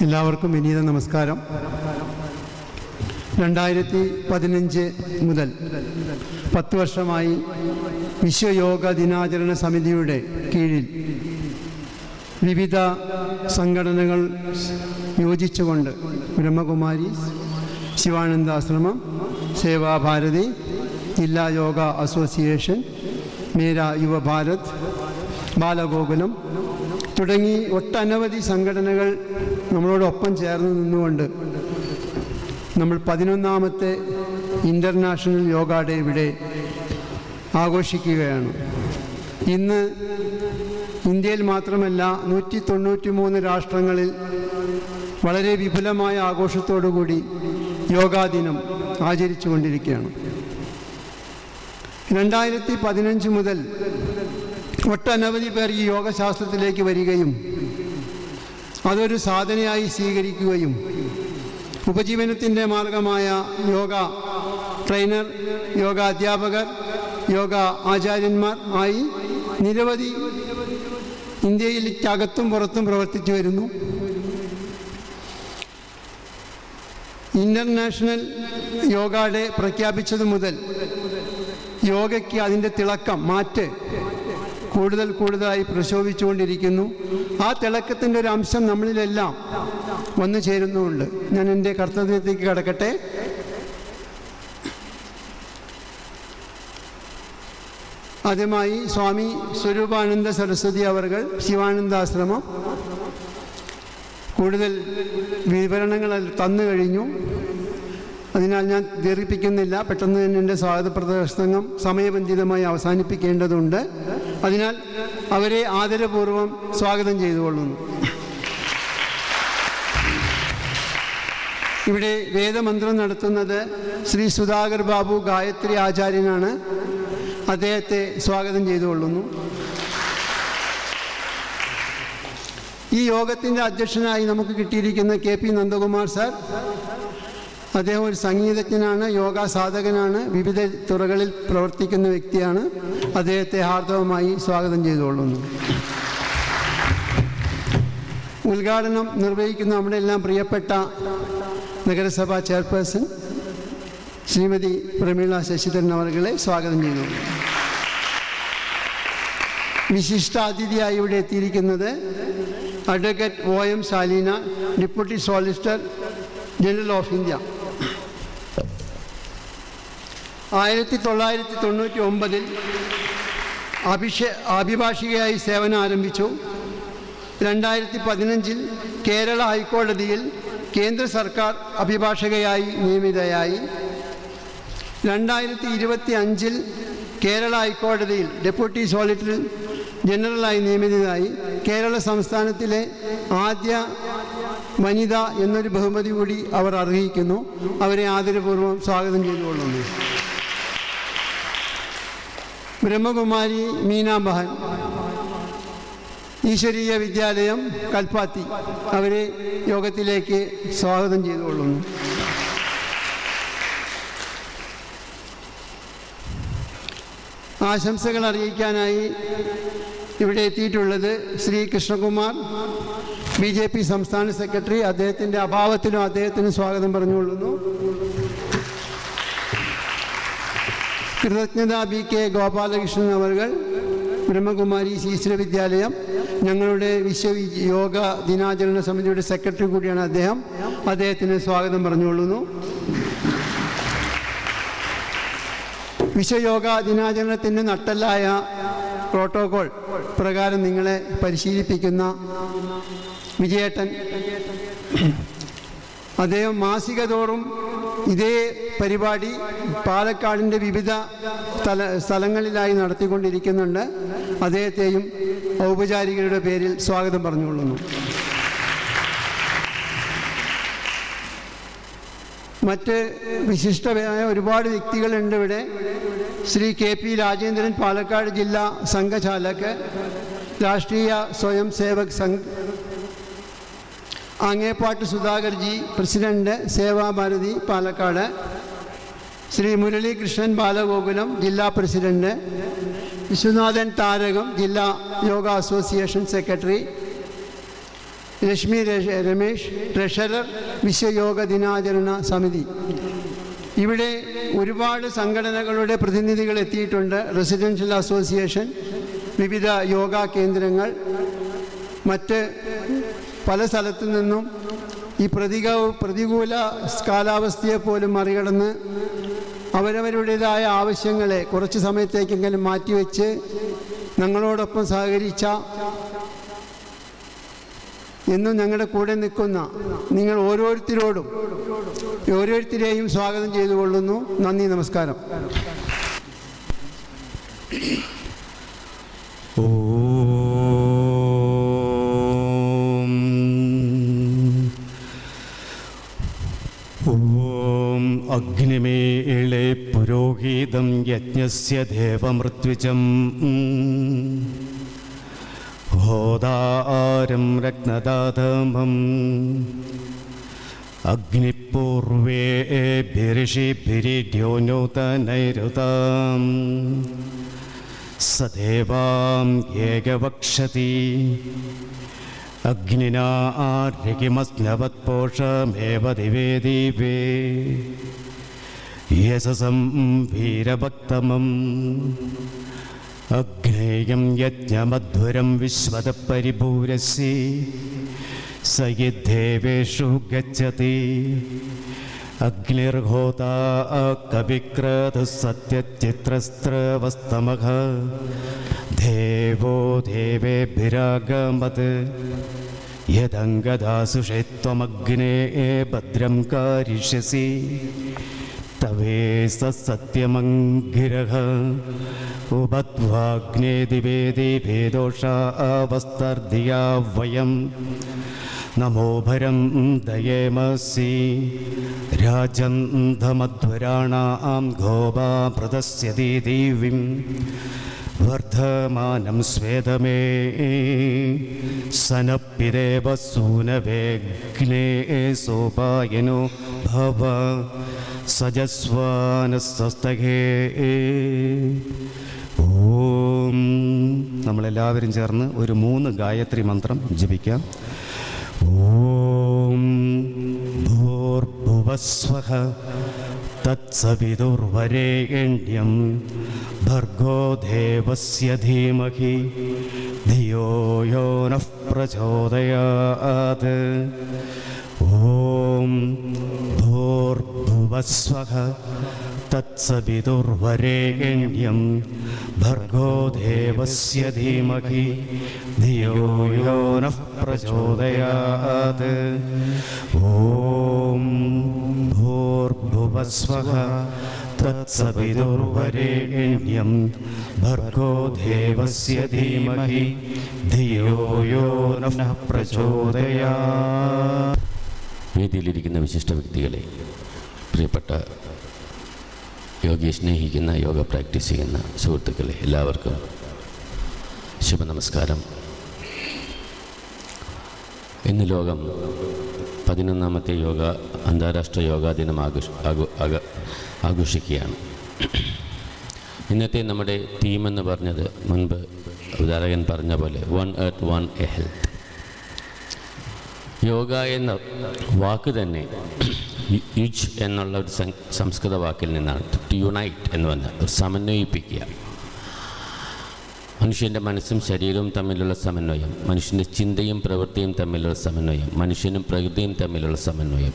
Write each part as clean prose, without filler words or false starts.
എല്ലാവർക്കും വിനീത നമസ്കാരം. 2015 മുതൽ 10 വർഷമായി വിശ്വയോഗ ദിനാചരണ സമിതിയുടെ കീഴിൽ വിവിധ സംഘടനകൾ യോജിച്ചുകൊണ്ട് ബ്രഹ്മകുമാരി, ശിവാനന്ദാശ്രമം, സേവാഭാരതി, ജില്ലാ യോഗ അസോസിയേഷൻ, മേരാ യുവഭാരത്, ബാലഗോകുലം തുടങ്ങി ഒട്ടനവധി സംഘടനകൾ നമ്മളോടൊപ്പം ചേർന്ന് നിന്നുകൊണ്ട് നമ്മൾ 11ാമത്തെ ഇൻ്റർനാഷണൽ യോഗ ഡേ ഇവിടെ ആഘോഷിക്കുകയാണ്. ഇന്ന് ഇന്ത്യയിൽ മാത്രമല്ല 193 രാഷ്ട്രങ്ങളിൽ വളരെ വിപുലമായ ആഘോഷത്തോടുകൂടി യോഗാ ദിനം ആചരിച്ചു കൊണ്ടിരിക്കുകയാണ്. 2015 മുതൽ ഒട്ടനവധി പേർ ഈ യോഗശാസ്ത്രത്തിലേക്ക് വരികയും അതൊരു സാധനയായി സ്വീകരിക്കുകയും ഉപജീവനത്തിൻ്റെ മാർഗമായ യോഗ ട്രെയിനർ, യോഗ അധ്യാപകർ, യോഗ ആചാര്യന്മാർ ആയി നിരവധി ഇന്ത്യയിലേക്കകത്തും പുറത്തും പ്രവർത്തിച്ചു വരുന്നു. ഇൻ്റർനാഷണൽ യോഗ ഡേ പ്രഖ്യാപിച്ചത് മുതൽ യോഗയ്ക്ക് അതിൻ്റെ തിളക്കം, മാറ്റ് കൂടുതലായി പ്രശോഭിച്ചുകൊണ്ടിരിക്കുന്നു. ആ തിളക്കത്തിൻ്റെ ഒരു അംശം നമ്മളിലെല്ലാം വന്നു ചേരുന്നുമുണ്ട്. ഞാൻ എൻ്റെ കർത്തവ്യത്തേക്ക് കടക്കട്ടെ. ആദ്യമായി സ്വാമി സ്വരൂപാനന്ദ സരസ്വതി അവർകൾ ശിവാനന്ദാശ്രമം കൂടുതൽ വിവരണങ്ങൾ തന്നു കഴിഞ്ഞു. അതിനാൽ ഞാൻ ദീർഘിപ്പിക്കുന്നില്ല. പെട്ടെന്ന് തന്നെ എൻ്റെ സ്വാഗത പ്രസംഗം സമയബന്ധിതമായി അവസാനിപ്പിക്കേണ്ടതുണ്ട്. അതിനാൽ അവരെ ആദരപൂർവ്വം സ്വാഗതം ചെയ്തുകൊള്ളുന്നു. ഇവിടെ വേദമന്ത്രം നടത്തുന്നത് ശ്രീ സുധാകർ ബാബു ഗായത്രി ആചാര്യനാണ്. അദ്ദേഹത്തെ സ്വാഗതം ചെയ്തുകൊള്ളുന്നു. ഈ യോഗത്തിൻ്റെ അധ്യക്ഷനായി നമുക്ക് കിട്ടിയിരിക്കുന്ന KP നന്ദകുമാർ സാർ. അദ്ദേഹം ഒരു സംഗീതജ്ഞനാണ്, യോഗാ സാധകനാണ്, വിവിധ തുറകളിൽ പ്രവർത്തിക്കുന്ന വ്യക്തിയാണ്. അദ്ദേഹത്തെ ഹാർദവമായി സ്വാഗതം ചെയ്തുകൊള്ളുന്നു. ഉദ്ഘാടനം നിർവഹിക്കുന്ന നമ്മുടെ എല്ലാം പ്രിയപ്പെട്ട നഗരസഭാ ചെയർപേഴ്സൺ ശ്രീമതി പ്രമീള ശശിധരൻ അവർകളെ സ്വാഗതം ചെയ്യുന്നു. വിശിഷ്ട അതിഥിയായി ഇവിടെ എത്തിയിരിക്കുന്നത് advocate OM Shaleena, deputy solicitor general of India. 1999 അഭിഭാഷികയായി സേവനം ആരംഭിച്ചു. 2015 കേരള ഹൈക്കോടതിയിൽ കേന്ദ്ര സർക്കാർ അഭിഭാഷകയായി നിയമിതയായി. 2025 കേരള ഹൈക്കോടതിയിൽ ഡെപ്യൂട്ടി സോളിസിറ്റർ ജനറലായി നിയമിതയായി. കേരള സംസ്ഥാനത്തിലെ ആദ്യ വനിത എന്നൊരു ബഹുമതി കൂടി അവർ അർഹിക്കുന്നു. അവരെ ആദരപൂർവ്വം സ്വാഗതം ചെയ്തുകൊള്ളുന്നു. ബ്രഹ്മകുമാരി മീനാ ബഹൻ, ഈശ്വരീയ വിദ്യാലയം കൽപ്പാത്തി, അവരെ യോഗത്തിലേക്ക് സ്വാഗതം ചെയ്തുകൊള്ളുന്നു. ആശംസകൾ അറിയിക്കാനായി ഇവിടെ എത്തിയിട്ടുള്ളത് ശ്രീ കൃഷ്ണകുമാർ, BJP സംസ്ഥാന സെക്രട്ടറി. അദ്ദേഹത്തിൻ്റെ അഭാവത്തിലും അദ്ദേഹത്തിന് സ്വാഗതം പറഞ്ഞുകൊള്ളുന്നു. കൃതജ്ഞത BK ഗോപാലകൃഷ്ണൻ അവർകൾ, ബ്രഹ്മകുമാരി ഈശ്വര വിദ്യാലയം, ഞങ്ങളുടെ യോഗ ദിനാചരണ സമിതിയുടെ സെക്രട്ടറി കൂടിയാണ് അദ്ദേഹം. അദ്ദേഹത്തിന് സ്വാഗതം പറഞ്ഞുകൊള്ളുന്നു. വിശ്വയോഗ ദിനാചരണത്തിൻ്റെ നട്ടെല്ലായ പ്രോട്ടോകോൾ പ്രകാരം നിങ്ങളെ പരിശീലിപ്പിക്കുന്ന വിജയേട്ടൻ, അദ്ദേഹം മാസിക തോറും ഇതേ പരിപാടി പാലക്കാടിൻ്റെ വിവിധ സ്ഥലങ്ങളിലായി നടത്തിക്കൊണ്ടിരിക്കുന്നുണ്ട്. അദ്ദേഹത്തെയും ഔപചാരികരുടെ പേരിൽ സ്വാഗതം പറഞ്ഞുകൊള്ളുന്നു. മറ്റ് വിശിഷ്ടമായ ഒരുപാട് വ്യക്തികളുണ്ട് ഇവിടെ. ശ്രീ KP രാജേന്ദ്രൻ, പാലക്കാട് ജില്ലാ സംഘചാലക്, രാഷ്ട്രീയ സ്വയം സേവക് സംഘ്. അങ്ങേപ്പാട്ട് സുധാകർജി, പ്രസിഡന്റ്, സേവാഭാരതി പാലക്കാട്. ശ്രീ മുരളീകൃഷ്ണൻ ബാലഗോകുലം, ജില്ലാ പ്രസിഡന്റ്. വിശ്വനാഥൻ താരകം, ജില്ലാ yoga association secretary. Rashmi Ramesh, treasurer, Vishwayoga ദിനാചരണ സമിതി. ഇവിടെ ഒരുപാട് സംഘടനകളുടെ പ്രതിനിധികൾ എത്തിയിട്ടുണ്ട്. റെസിഡൻഷ്യൽ അസോസിയേഷൻ, വിവിധ യോഗ കേന്ദ്രങ്ങൾ, മറ്റ് പല സ്ഥലത്തു നിന്നും ഈ പ്രതികൂല കാലാവസ്ഥയെ പോലും മറികടന്ന് അവരവരുടേതായ ആവശ്യങ്ങളെ കുറച്ച് സമയത്തേക്കെങ്കിലും മാറ്റിവെച്ച് ഞങ്ങളോടൊപ്പം സഹകരിച്ച, എന്നും ഞങ്ങളുടെ കൂടെ നിൽക്കുന്ന നിങ്ങൾ ഓരോരുത്തരെയും സ്വാഗതം ചെയ്തുകൊള്ളുന്നു. നന്ദി, നമസ്കാരം. ഓം അഗ്നിമേളെ പുരോഹിതം യജ്ഞസ്യ ദേവമൃത്വിജം ഹോതാരം രത്നദാതമം അഗ്നിപൂർവേഭിരിഷിഭിരിദ്യോനൂതനൈരുതാം സദേവാം ഏകവക്ഷതി അഗ്നിനാ ആര്യകിമസ്നവത്പോഷമേവ ദിവേ ദിവേ യശസം വീരഭക്തമം അഗ്നേയം യജ്ഞമധ്വരം വിശ്വത പരിഭൂരസി സയിദ്ദേവേഷു ഗച്ഛതി അഗ്നിർഹോതാ കവിക്രത സത്യചിത്രസ്ത്രവസ്തമഃ ദേവോ ദേവേഭിരാഗമത് യദംഗദാസുഷേത്വമഗ്നേ ഭദ്രം കാരിഷ്യസി തവേ സത്യമംഗിരഃ ഉപധ്വാഗ്നേ ദിവേ ദിവേ ദോഷാവസ്തർധിയാ വയം നമോ ഭരം ദയേമസി രാജന്ധമധ്വരാണാം ഗോപാഭൃതസ്യതി ദിവ്യം വർദ്ധമാനം സ്വേദമേ സനപ്പിദേവ സൂനവേഗ്നേ സോപായനോ ഭവ സജസ്വാനസ്തസ്ഥേ. ഓം. നമ്മളെല്ലാവരും ചേർന്ന് ഒരു 3 ഗായത്രി മന്ത്രം ജപിക്കാം. ഓം ഭൂർഭുവസ്വഃ തത്സവിതുർവരേണ്യം ഭർഗോ ദേവസ്യ ധീമഹി ധിയോ യോ നഃ പ്രചോദയാത്. ഓം ഭൂർഭുവസ്വഃ തത്സവിതുർവരേണ്യം ഭർഗോ ദേവസ്യ ധീമഹി ധിയോ യോ നഃ പ്രചോദയാത്. ഓം ഭൂർഭുവസ്വഃ തത്സവിതുർവരേണ്യം ഭർഗോ ദേവസ്യ ധീമഹി ധിയോ യോ നഃ പ്രചോദയാത്. വേദിയിലിരിക്കുന്ന വിശിഷ്ട വ്യക്തികളെ, പ്രിയപ്പെട്ട യോഗയെ സ്നേഹിക്കുന്ന, യോഗ പ്രാക്ടീസ് ചെയ്യുന്ന സുഹൃത്തുക്കളെ, എല്ലാവർക്കും ശുഭനമസ്കാരം. ഇന്ന് ലോകം 11ാമത്തെ അന്താരാഷ്ട്ര യോഗാ ദിനം ആഘോഷിക്കുകയാണ്. ഇന്നത്തെ നമ്മുടെ തീമെന്ന് പറഞ്ഞത്, മുൻപ് ഉദാഹരകൻ പറഞ്ഞ പോലെ, 1 Earth 1 Health. യോഗ എന്ന വാക്ക് തന്നെ യുജ് എന്നുള്ള ഒരു സംസ്കൃത വാക്കിൽ നിന്നാണ്. ടു യുണൈറ്റ് എന്ന് പറഞ്ഞാൽ സമന്വയിപ്പിക്കുക. മനുഷ്യൻ്റെ മനസ്സും ശരീരവും തമ്മിലുള്ള സമന്വയം, മനുഷ്യൻ്റെ ചിന്തയും പ്രവൃത്തിയും തമ്മിലുള്ള സമന്വയം, മനുഷ്യനും പ്രകൃതിയും തമ്മിലുള്ള സമന്വയം,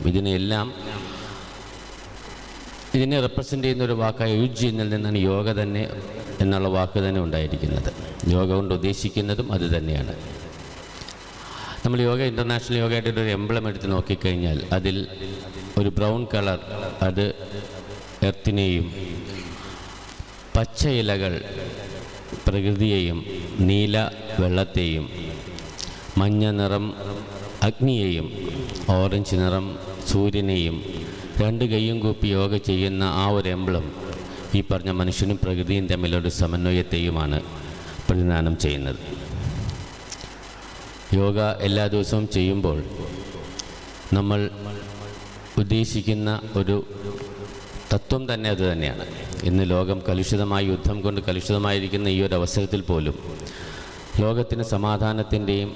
ഇതിനെ റെപ്രസെൻ്റ് ചെയ്യുന്ന ഒരു വാക്കായ യുജ് എന്നതിൽ നിന്നാണ് യോഗ തന്നെ എന്നുള്ള വാക്ക് തന്നെ ഉണ്ടായിരിക്കുന്നത്. യോഗ കൊണ്ട് ഉദ്ദേശിക്കുന്നതും അത് തന്നെയാണ്. നമ്മൾ ഇൻ്റർനാഷണൽ യോഗയുടെ ഒരു എംബ്ലം എടുത്ത് നോക്കിക്കഴിഞ്ഞാൽ അതിൽ ഒരു ബ്രൗൺ കളർ, അത് എർത്തിനെയും, പച്ച ഇലകൾ പ്രകൃതിയെയും, നീല വെള്ളത്തെയും, മഞ്ഞ നിറം അഗ്നിയെയും, ഓറഞ്ച് നിറം സൂര്യനെയും, 2 കൈയും കൂപ്പി യോഗ ചെയ്യുന്ന ആ ഒരു എംബ്ലം ഈ പറഞ്ഞ മനുഷ്യനും പ്രകൃതിയും തമ്മിലൊരു സമന്വയത്തെയുമാണ് പ്രതിദാനം ചെയ്യുന്നത്. യോഗ എല്ലാ ദിവസവും ചെയ്യുമ്പോൾ നമ്മൾ ഉദ്ദേശിക്കുന്ന ഒരു തത്വം തന്നെ അത് തന്നെയാണ്. ഇന്ന് ലോകം കലുഷിതമായ യുദ്ധം കൊണ്ട് കലുഷിതമായിരിക്കുന്ന ഈ ഒരു അവസരത്തിൽ പോലും ലോകത്തിന് സമാധാനത്തിൻ്റെയും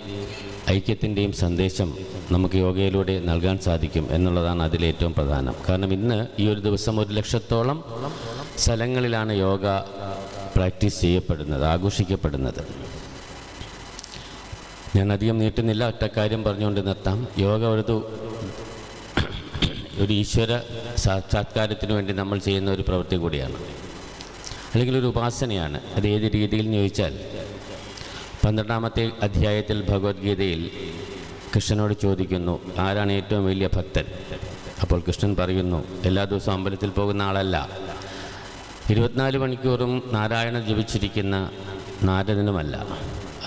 ഐക്യത്തിൻ്റെയും സന്ദേശം നമുക്ക് യോഗയിലൂടെ നൽകാൻ സാധിക്കും എന്നുള്ളതാണ് അതിലേറ്റവും പ്രധാനം. കാരണം ഇന്ന് ഈ ഒരു ദിവസം 1,00,000-ഓളം സ്ഥലങ്ങളിലാണ് യോഗ പ്രാക്ടീസ് ചെയ്യപ്പെടുന്നത്, ആഘോഷിക്കപ്പെടുന്നത്. ഞാൻ അധികം നീട്ടുന്നില്ല, ഒറ്റ കാര്യം പറഞ്ഞുകൊണ്ട് നിർത്താം. യോഗ ഒരു ഈശ്വര സാക്ഷാത്കാരത്തിന് വേണ്ടി നമ്മൾ ചെയ്യുന്ന ഒരു പ്രവൃത്തി കൂടിയാണ്, അല്ലെങ്കിൽ ഒരു ഉപാസനയാണ്. അത് ഏത് രീതിയിൽ എന്ന് ചോദിച്ചാൽ 12-ാമത്തെ അധ്യായത്തിൽ ഭഗവത്ഗീതയിൽ കൃഷ്ണനോട് ചോദിക്കുന്നു, ആരാണ് ഏറ്റവും വലിയ ഭക്തൻ? അപ്പോൾ കൃഷ്ണൻ പറയുന്നു, എല്ലാ ദിവസവും അമ്പലത്തിൽ പോകുന്ന ആളല്ല, 24 മണിക്കൂറും നാരായണ ജപിച്ചിരിക്കുന്ന നാരദനുമല്ല.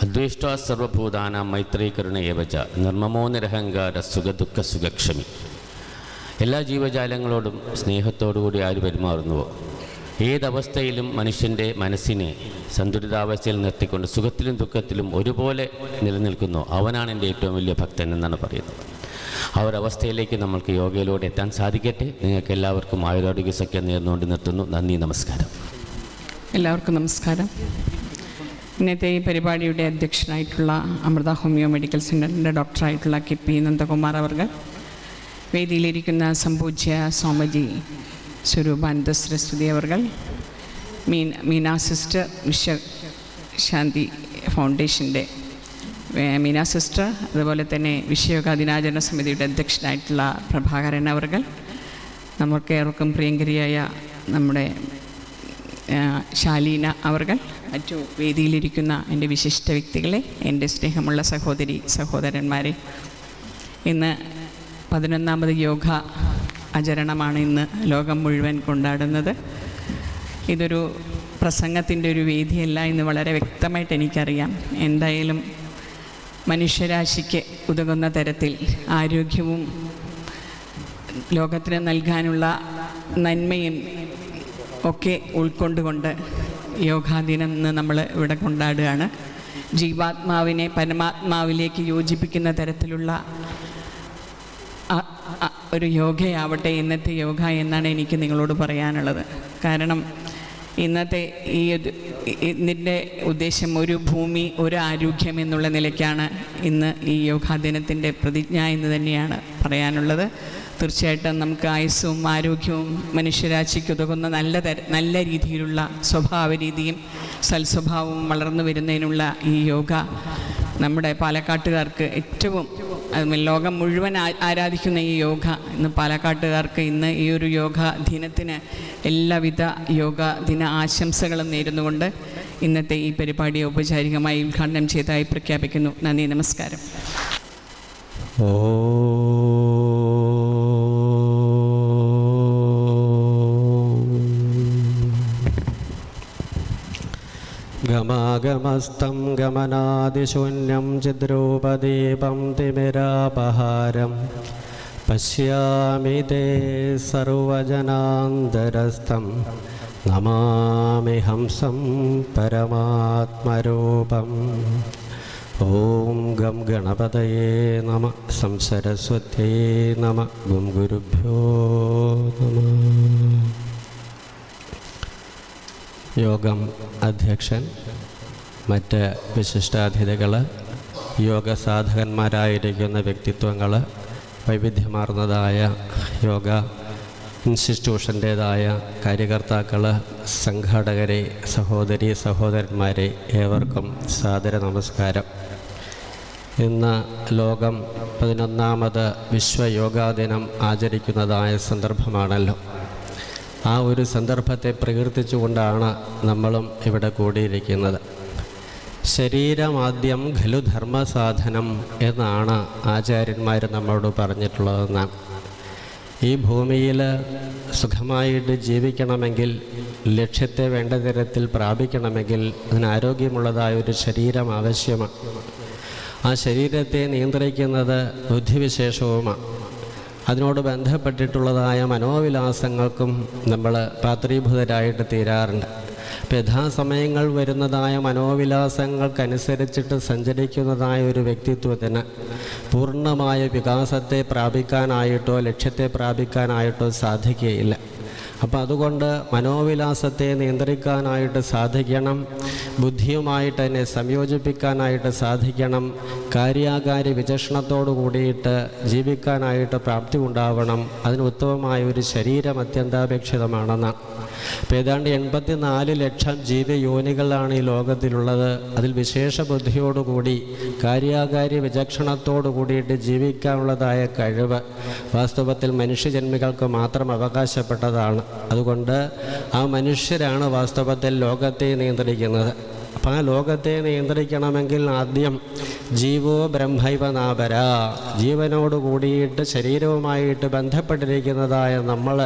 അദ്വേഷ്ട സർവഭൂതാനാം മൈത്രീ കരുണ ഏവച നിർമ്മമോ നിരഹങ്കാര സുഖദുഃഖ സുഖക്ഷമി. എല്ലാ ജീവജാലങ്ങളോടും സ്നേഹത്തോടുകൂടി ആര് പെരുമാറുന്നുവോ, ഏതവസ്ഥയിലും മനുഷ്യൻ്റെ മനസ്സിനെ സന്തുലിതാവസ്ഥയിൽ നിർത്തിക്കൊണ്ട് സുഖത്തിലും ദുഃഖത്തിലും ഒരുപോലെ നിലനിൽക്കുന്നു, അവനാണ് എൻ്റെ ഏറ്റവും വലിയ ഭക്തൻ എന്നാണ് പറയുന്നത്. ആ ഒരവസ്ഥയിലേക്ക് നമ്മൾക്ക് യോഗയിലൂടെ എത്താൻ സാധിക്കട്ടെ. നിങ്ങൾക്ക് എല്ലാവർക്കും ആയുരാരോഗ്യ സഖ്യം നേർന്നുകൊണ്ട് നിർത്തുന്നു. നന്ദി, നമസ്കാരം. എല്ലാവർക്കും നമസ്കാരം. ഇന്നത്തെ ഈ പരിപാടിയുടെ അധ്യക്ഷനായിട്ടുള്ള അമൃത ഹോമിയോ മെഡിക്കൽ സെൻ്ററിൻ്റെ ഡോക്ടറായിട്ടുള്ള KP നന്ദകുമാർ അവർകൾ, വേദിയിലിരിക്കുന്ന സംപൂജ്യ സ്വാമിജി സ്വരൂപാനന്ദ സരസ്വതി അവർകൾ, മീന സിസ്റ്റർ, വിശ്വശാന്തി ഫൗണ്ടേഷൻ്റെ മീന സിസ്റ്റർ, അതുപോലെ തന്നെ വിശ്വയോഗ ദിനാചരണ സമിതിയുടെ അധ്യക്ഷനായിട്ടുള്ള പ്രഭാകരൻ അവർകൾ, നമുക്ക് ഏവർക്കും പ്രിയങ്കരിയായ നമ്മുടെ ശാലീന അവർകൾ, മറ്റു വേദിയിലിരിക്കുന്ന എൻ്റെ വിശിഷ്ട വ്യക്തികളെ, എൻ്റെ സ്നേഹമുള്ള സഹോദരി സഹോദരന്മാരെ, ഇന്ന് 11ാമത് യോഗ ആചരണമാണ് ഇന്ന് ലോകം മുഴുവൻ കൊണ്ടാടുന്നത്. ഇതൊരു പ്രസംഗത്തിൻ്റെ ഒരു വേദിയല്ല എന്ന് വളരെ വ്യക്തമായിട്ട് എനിക്കറിയാം. എന്തായാലും മനുഷ്യരാശിക്ക് ഉതകുന്ന തരത്തിൽ ആരോഗ്യവും ലോകത്തിന് നൽകാനുള്ള നന്മയും ഒക്കെ ഉൾക്കൊണ്ടുകൊണ്ട് യോഗാദിനം ഇന്ന് നമ്മൾ ഇവിടെ കൊണ്ടാടുകയാണ്. ജീവാത്മാവിനെ പരമാത്മാവിലേക്ക് യോജിപ്പിക്കുന്ന തരത്തിലുള്ള ഒരു യോഗയാവട്ടെ ഇന്നത്തെ യോഗ എന്നാണ് എനിക്ക് നിങ്ങളോട് പറയാനുള്ളത്. കാരണം ഇന്നത്തെ ഇതിൻ്റെ ഉദ്ദേശം ഒരു ഭൂമി, ഒരു ആരോഗ്യം എന്നുള്ള നിലയ്ക്കാണ് ഇന്ന് ഈ യോഗാദിനത്തിൻ്റെ പ്രതിജ്ഞ എന്ന് തന്നെയാണ് പറയാനുള്ളത്. തീർച്ചയായിട്ടും നമുക്ക് ആയുസ്സും ആരോഗ്യവും മനുഷ്യരാശിക്ക് ഉതകുന്ന നല്ല രീതിയിലുള്ള സ്വഭാവ രീതിയും സൽസ്വഭാവവും വളർന്നു വരുന്നതിനുള്ള ഈ യോഗ നമ്മുടെ പാലക്കാട്ടുകാർക്ക് ഏറ്റവും ലോകം മുഴുവൻ ആരാധിക്കുന്ന ഈ യോഗ ഇന്ന് പാലക്കാട്ടുകാർക്ക് ഇന്ന് ഈ ഒരു യോഗ ദിനത്തിന് എല്ലാവിധ യോഗ ദിന ആശംസകളും നേരുന്നുകൊണ്ട് ഇന്നത്തെ ഈ പരിപാടിയെ ഔപചാരികമായി ഉദ്ഘാടനം ചെയ്തതായി പ്രഖ്യാപിക്കുന്നു. നന്ദി, നമസ്കാരം. ഗമാഗമസ്തം ഗമനാദിശൂന്യം ചിദ്രൂപദീപം തിമിരാപഹാരം പശ്യാമി തേ സർവജനാന്തരസ്ഥം നമാമിഹംസം പരമാത്മരൂപം. ഓം ഗം ഗണപതയേ നമഃ, സംസരസ്വത്യേ നമഃ, ഗും ഗുരുഭ്യോ നമഃ. യോഗം അധ്യക്ഷൻ, മറ്റ് വിശിഷ്ടാതിഥികൾ, യോഗ സാധകന്മാരായിരിക്കുന്ന വ്യക്തിത്വങ്ങൾ, വൈവിധ്യമാർന്നതായ യോഗ ഇൻസ്റ്റിറ്റ്യൂഷൻ്റേതായ കാര്യകർത്താക്കൾ, സംഘാടകരെ, സഹോദരി സഹോദരന്മാരെ, ഏവർക്കും സാദര നമസ്കാരം. ഇന്ന് ലോകം 11ാമത് വിശ്വയോഗാദിനം ആചരിക്കുന്നതായ സന്ദർഭമാണല്ലോ. ആ ഒരു സന്ദർഭത്തെ പ്രകീർത്തിച്ചുകൊണ്ടാണ് നമ്മളും ഇവിടെ കൂടിയിരിക്കുന്നത്. ശരീരമാദ്യം ഖലു ധർമ്മസാധനം എന്നാണ് ആചാര്യന്മാർ നമ്മളോട് പറഞ്ഞിട്ടുള്ളതെന്നാണ്. ഈ ഭൂമിയിൽ സുഖമായിട്ട് ജീവിക്കണമെങ്കിൽ, ലക്ഷ്യത്തെ വേണ്ട തരത്തിൽ പ്രാപിക്കണമെങ്കിൽ അതിന് ആരോഗ്യമുള്ളതായ ഒരു ശരീരം ആവശ്യമാണ്. ആ ശരീരത്തെ നിയന്ത്രിക്കുന്നത് ബുദ്ധിവിശേഷവുമാണ്. അതിനോട് ബന്ധപ്പെട്ടിട്ടുള്ളതായ മനോവിലാസങ്ങൾക്കും നമ്മൾ പാത്രീഭൂതരായിട്ട് തീരാറുണ്ട്. അപ്പോൾ യഥാസമയങ്ങൾ വരുന്നതായ മനോവിലാസങ്ങൾക്കനുസരിച്ചിട്ട് സഞ്ചരിക്കുന്നതായ ഒരു വ്യക്തിത്വത്തിന് പൂർണ്ണമായ വികാസത്തെ പ്രാപിക്കാനായിട്ടോ ലക്ഷ്യത്തെ പ്രാപിക്കാനായിട്ടോ സാധിക്കുകയില്ല. അപ്പോൾ അതുകൊണ്ട് മനോവിലാസത്തെ നിയന്ത്രിക്കാനായിട്ട് സാധിക്കണം, ബുദ്ധിയുമായിട്ട് അതിനെ സംയോജിപ്പിക്കാനായിട്ട് സാധിക്കണം, കാര്യാകാര്യ വിചക്ഷണത്തോടു കൂടിയിട്ട് ജീവിക്കാനായിട്ട് പ്രാപ്തി ഉണ്ടാവണം. അതിന് ഉത്തമമായ ഒരു ശരീരം അത്യന്താപേക്ഷിതമാണെന്ന്. അപ്പോൾ ഏതാണ്ട് 84 ലക്ഷം ജീവയോനികളാണ് ഈ ലോകത്തിലുള്ളത്. അതിൽ വിശേഷ ബുദ്ധിയോടുകൂടി കാര്യാകാര്യ വിചക്ഷണത്തോടു കൂടിയിട്ട് ജീവിക്കാനുള്ളതായ കഴിവ് വാസ്തവത്തിൽ മനുഷ്യജന്മികൾക്ക് മാത്രം അവകാശപ്പെട്ടതാണ്. അതുകൊണ്ട് ആ മനുഷ്യരാണ് വാസ്തവത്തിൽ ലോകത്തെ നിയന്ത്രിക്കുന്നത്. അപ്പം ആ ലോകത്തെ നിയന്ത്രിക്കണമെങ്കിൽ ആദ്യം ജീവോ ബ്രഹ്മൈവ നാപര, ജീവനോട് കൂടിയിട്ട് ശരീരവുമായിട്ട് ബന്ധപ്പെട്ടിരിക്കുന്നതായ നമ്മൾ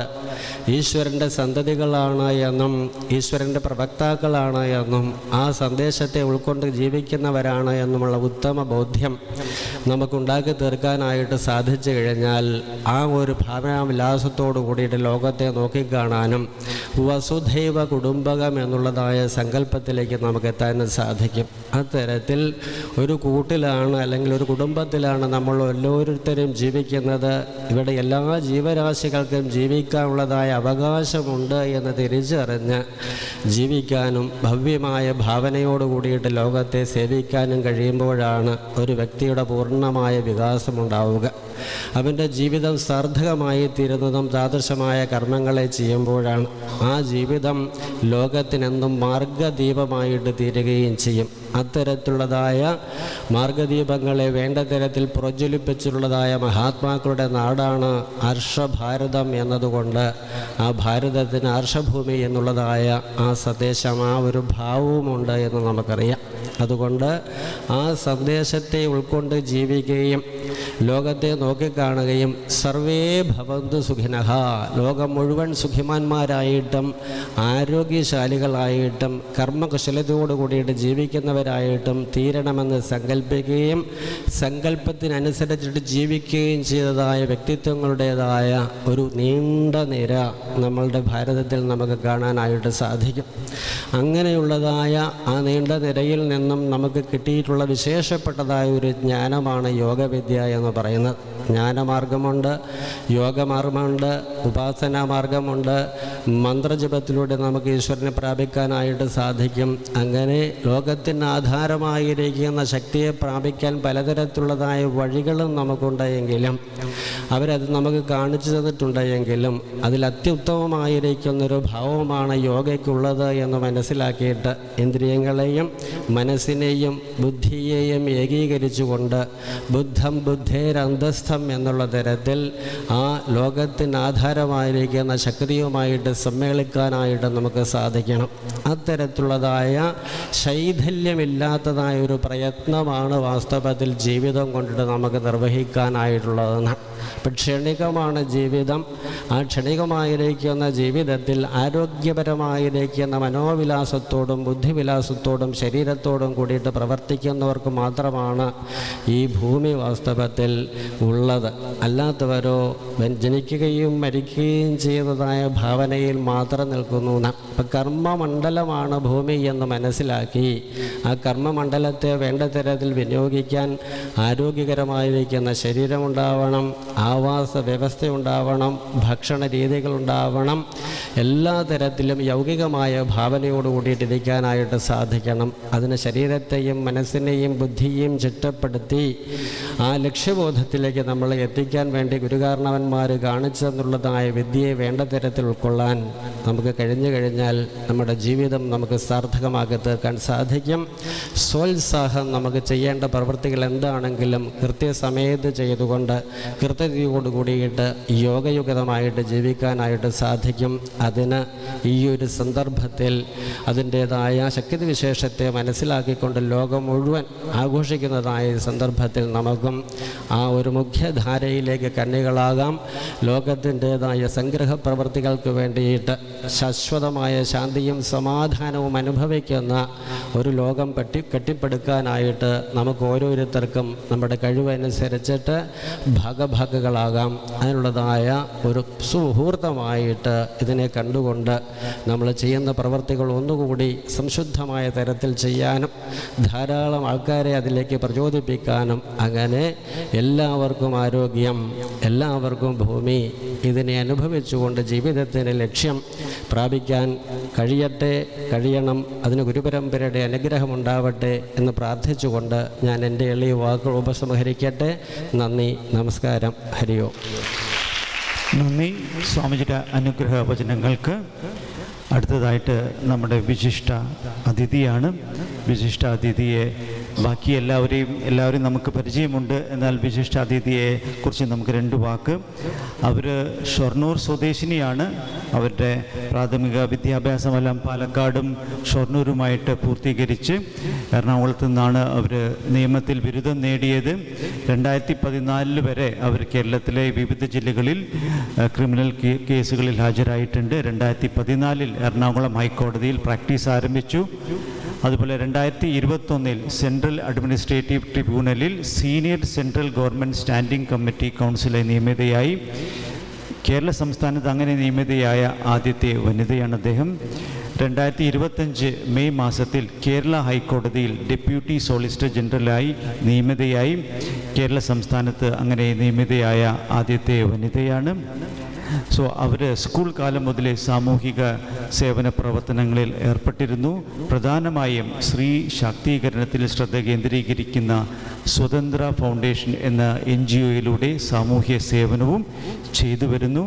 ഈശ്വരൻ്റെ സന്തതികളാണ് എന്നും ഈശ്വരൻ്റെ പ്രവക്താക്കളാണ് എന്നും ആ സന്ദേശത്തെ ഉൾക്കൊണ്ട് ജീവിക്കുന്നവരാണ് എന്നുമുള്ള ഉത്തമ ബോധ്യം നമുക്കുണ്ടാക്കി തീർക്കാനായിട്ട് സാധിച്ചു കഴിഞ്ഞാൽ ആ ഒരു ഭാവനാവിലാസത്തോടു കൂടിയിട്ട് ലോകത്തെ നോക്കിക്കാണാനും വസുധൈവ കുടുംബകം എന്നുള്ളതായ സങ്കല്പത്തിലേക്ക് നമുക്ക് എത്താൻ സാധിക്കും. അത്തരത്തിൽ ഒരു കൂട്ടിലാണ് അല്ലെങ്കിൽ ഒരു കുടുംബത്തിലാണ് നമ്മൾ ഓരോരുത്തരും ജീവിക്കുന്നത്. ഇവിടെ എല്ലാ ജീവരാശികൾക്കും ജീവിക്കാനുള്ളതായ അവകാശമുണ്ട് എന്ന് തിരിച്ചറിഞ്ഞ് ജീവിക്കാനും ഭവ്യമായ ഭാവനയോട് കൂടിയിട്ട് ലോകത്തെ സേവിക്കാനും കഴിയുമ്പോഴാണ് ഒരു വ്യക്തിയുടെ പൂർണ്ണമായ വികാസമുണ്ടാവുക. അവൻ്റെ ജീവിതം സാർത്ഥകമായി തീരുന്നതും താദൃശമായ കർമ്മങ്ങളെ ചെയ്യുമ്പോഴാണ്. ആ ജീവിതം ലോകത്തിനെന്നും മാർഗദീപമായിട്ട് തീരുകയും ചെയ്യും. അത്തരത്തിലുള്ളതായ മാർഗദീപങ്ങളെ വേണ്ട തരത്തിൽ പ്രജ്വലിപ്പിച്ചിട്ടുള്ളതായ മഹാത്മാക്കളുടെ നാടാണ് ഹർഷഭാരതം എന്നതുകൊണ്ട് ആ ഭാരതത്തിന് ഹർഷഭൂമി എന്നുള്ളതായ ആ സന്ദേശം, ആ ഒരു ഭാവവുമുണ്ട് എന്ന് നമുക്കറിയാം. അതുകൊണ്ട് ആ സന്ദേശത്തെ ഉൾക്കൊണ്ട് ജീവിക്കുകയും ലോകത്തെ നോക്കിക്കാണുകയും സർവേ ഭവന്തു സുഖിനഃ, ലോകം മുഴുവൻ സുഖിമാന്മാരായിട്ടും ആരോഗ്യശാലികളായിട്ടും കർമ്മകുശലതയോട് കൂടിയിട്ട് ജീവിക്കുന്നവരായിട്ടും തീരണമെന്ന് സങ്കല്പിക്കുകയും സങ്കല്പത്തിനനുസരിച്ചിട്ട് ജീവിക്കുകയും ചെയ്തതായ വ്യക്തിത്വങ്ങളുടേതായ ഒരു നീണ്ട നിര നമ്മളുടെ ഭാരതത്തിൽ നമുക്ക് കാണാനായിട്ട് സാധിക്കും. അങ്ങനെയുള്ളതായ ആ നീണ്ട നിരയിൽ നിന്നും നമുക്ക് കിട്ടിയിട്ടുള്ള വിശേഷപ്പെട്ടതായ ഒരു ജ്ഞാനമാണ് യോഗവിദ്യ എന്ന് പറയുന്നത്. ജ്ഞാനമാർഗമുണ്ട്, യോഗമാർഗമുണ്ട്, ഉപാസനാ മാർഗമുണ്ട്. മന്ത്രജപത്തിലൂടെ നമുക്ക് ഈശ്വരനെ പ്രാപിക്കാനായിട്ട് സാധിക്കും. അങ്ങനെ ലോകത്തിന് ആധാരമായിരിക്കുന്ന ശക്തിയെ പ്രാപിക്കാൻ പലതരത്തിലുള്ളതായ വഴികളും നമുക്കുണ്ടെങ്കിലും അവരത് നമുക്ക് കാണിച്ചു തന്നിട്ടുണ്ടെങ്കിലും അതിൽ അത്യുത്തമമായിരിക്കുന്നൊരു ഭാവമാണ് യോഗയ്ക്കുള്ളത് എന്ന് മനസ്സിലാക്കിയിട്ട് ഇന്ദ്രിയങ്ങളെയും മനസ്സിനെയും ബുദ്ധിയെയും ഏകീകരിച്ചുകൊണ്ട് ബുദ്ധം ബുദ്ധേരന്തസ്ഥം എന്നുള്ള തരത്തിൽ ആ ലോകത്തിന് ആധാരമായിരിക്കുന്ന ശക്തിയുമായിട്ട് സമ്മേളിക്കാനായിട്ട് നമുക്ക് സാധിക്കണം. അത്തരത്തിലുള്ളതായ ശൈഥല്യമില്ലാത്തതായ ഒരു പ്രയത്നമാണ് വാസ്തവത്തിൽ ജീവിതം കൊണ്ടിട്ട് നമുക്ക് നിർവഹിക്കാനായിട്ടുള്ളതെന്ന്. ഇപ്പം ക്ഷണികമാണ് ജീവിതം. ആ ക്ഷണികമായിരിക്കുന്ന ജീവിതത്തിൽ ആരോഗ്യപരമായിരിക്കുന്ന മനോവിലാസത്തോടും ബുദ്ധിവിലാസത്തോടും ശരീരത്തോടും കൂടിയിട്ട് പ്രവർത്തിക്കുന്നവർക്ക് മാത്രമാണ് ഈ ഭൂമി വാസ്തവത്തിൽ ഉള്ളത്. അല്ലാത്തവരോ ജനിക്കുകയും മരിക്കുകയും ചെയ്തതായ ഭാവനയിൽ മാത്രം നിൽക്കുന്നു. അപ്പം കർമ്മമണ്ഡലമാണ് ഭൂമി എന്ന് മനസ്സിലാക്കി ആ കർമ്മമണ്ഡലത്തെ വേണ്ട തരത്തിൽ വിനിയോഗിക്കാൻ ആരോഗ്യകരമായിരിക്കുന്ന ശരീരമുണ്ടാവണം, ആവാസ വ്യവസ്ഥയുണ്ടാവണം, ഭക്ഷണ രീതികളുണ്ടാവണം. എല്ലാ തരത്തിലും യൗകികമായ ഭാവനയോട് കൂടിയിട്ടിരിക്കാനായിട്ട് സാധിക്കണം. അതിന് ശരീരത്തെയും മനസ്സിനെയും ബുദ്ധിയെയും ചിട്ടപ്പെടുത്തി ആ ലക്ഷ്യബോധത്തിലേക്ക് നമ്മൾ എത്തിക്കാൻ വേണ്ടി ഗുരുകാരണവന്മാർ കാണിച്ചു തന്നുള്ളതായ വിദ്യയെ വേണ്ട തരത്തിൽ ഉൾക്കൊള്ളാൻ നമുക്ക് കഴിഞ്ഞു കഴിഞ്ഞാൽ നമ്മുടെ ജീവിതം നമുക്ക് സാർത്ഥകമാക്കി തീർക്കാൻ സാധിക്കും. സ്വോത്സാഹം നമുക്ക് ചെയ്യേണ്ട പ്രവൃത്തികൾ എന്താണെങ്കിലും കൃത്യസമയത്ത് ചെയ്തുകൊണ്ട് കൃത്യതയോട് കൂടിയിട്ട് യോഗയുക്തമായിട്ട് ജീവിക്കാനായിട്ട് സാധിക്കും. അതിന് ഈ ഒരു സന്ദർഭത്തിൽ അതിൻ്റേതായ ശക്തിവിശേഷത്തെ മനസ്സിലാക്കിക്കൊണ്ട് ലോകം മുഴുവൻ ആഘോഷിക്കുന്നതായ സന്ദർഭത്തിൽ നമുക്കും ആ ഒരു മുഖ്യധാരയിലേക്ക് കണ്ണികളാകാം. ലോകത്തിൻ്റേതായ സംഗ്രഹ പ്രവൃത്തികൾക്ക് വേണ്ടിയിട്ട് ശാശ്വതമായ ശാന്തിയും സമാധാനവും അനുഭവിക്കുന്ന ഒരു ലോകം കെട്ടിപ്പടുക്കാനായിട്ട് നമുക്ക് ഓരോരുത്തർക്കും നമ്മുടെ കഴിവനുസരിച്ചിട്ട് ഭാഗഭാഗങ്ങളാകാം. അതിനുള്ളതായ ഒരു സുമുഹൂർത്തമായിട്ട് ഇതിനെ കണ്ടുകൊണ്ട് നമ്മൾ ചെയ്യുന്ന പ്രവൃത്തികൾ ഒന്നുകൂടി സംശുദ്ധമായ തരത്തിൽ ചെയ്യാനും ധാരാളം ആൾക്കാരെ അതിലേക്ക് പ്രചോദിപ്പിക്കാനും അങ്ങനെ എല്ലാവർക്കും ആരോഗ്യം, എല്ലാവർക്കും ഭൂമി, ഇതിനെ അനുഭവിച്ചുകൊണ്ട് ജീവിതത്തിൻ്റെ ലക്ഷ്യം പ്രാപിക്കാൻ കഴിയണം. അതിന് ഗുരുപരമ്പരയുടെ അനുഗ്രഹമുണ്ടാവട്ടെ എന്ന് പ്രാർത്ഥിച്ചുകൊണ്ട് ഞാൻ എൻ്റെ എളിയ വാക്കുകൾ ഉപസംഹരിക്കട്ടെ. നന്ദി, നമസ്കാരം, ഹരി ഓം. നന്ദി സ്വാമിജിയുടെ അനുഗ്രഹ വചനങ്ങൾക്ക്. അടുത്തതായിട്ട് നമ്മുടെ വിശിഷ്ട അതിഥിയാണ്. വിശിഷ്ട അതിഥിയെ ബാക്കി എല്ലാവരും നമുക്ക് പരിചയമുണ്ട്. എന്നാൽ വിശിഷ്ട അതിഥിയെ കുറിച്ച് നമുക്ക് 2 വാക്ക്. അവർ ഷൊർണൂർ സ്വദേശിനിയാണ്. അവരുടെ പ്രാഥമിക വിദ്യാഭ്യാസമെല്ലാം പാലക്കാടും ഷൊർണൂരുമായിട്ട് പൂർത്തീകരിച്ച് എറണാകുളത്തു നിന്നാണ് അവർ നിയമത്തിൽ ബിരുദം നേടിയത്. 2014 വരെ അവർ കേരളത്തിലെ വിവിധ ജില്ലകളിൽ ക്രിമിനൽ കേസുകളിൽ ഹാജരായിട്ടുണ്ട്. 2014 എറണാകുളം ഹൈക്കോടതിയിൽ പ്രാക്ടീസ് ആരംഭിച്ചു. അതുപോലെ 2021 സെൻട്രൽ അഡ്മിനിസ്ട്രേറ്റീവ് ട്രിബ്യൂണലിൽ senior central government standing committee കൗൺസിലായി നിയമിതയായി. കേരള സംസ്ഥാനത്ത് അങ്ങനെ നിയമിതയായ ആദ്യത്തെ വനിതയാണ് അദ്ദേഹം. 2025 മെയ് മാസത്തിൽ കേരള ഹൈക്കോടതിയിൽ ഡെപ്യൂട്ടി സോളിസിറ്റർ ജനറലായി നിയമിതയായി. കേരള സംസ്ഥാനത്ത് അങ്ങനെ നിയമിതയായ ആദ്യത്തെ വനിതയാണ്. അവർ സ്കൂൾ കാലം മുതലേ സാമൂഹിക സേവന പ്രവർത്തനങ്ങളിൽ ഏർപ്പെട്ടിരുന്നു. പ്രധാനമായും സ്ത്രീ ശാക്തീകരണത്തിൽ ശ്രദ്ധ കേന്ദ്രീകരിക്കുന്ന സ്വതന്ത്ര ഫൗണ്ടേഷൻ എന്ന NGOയിലൂടെ സാമൂഹ്യ സേവനവും ചെയ്തു വരുന്നു.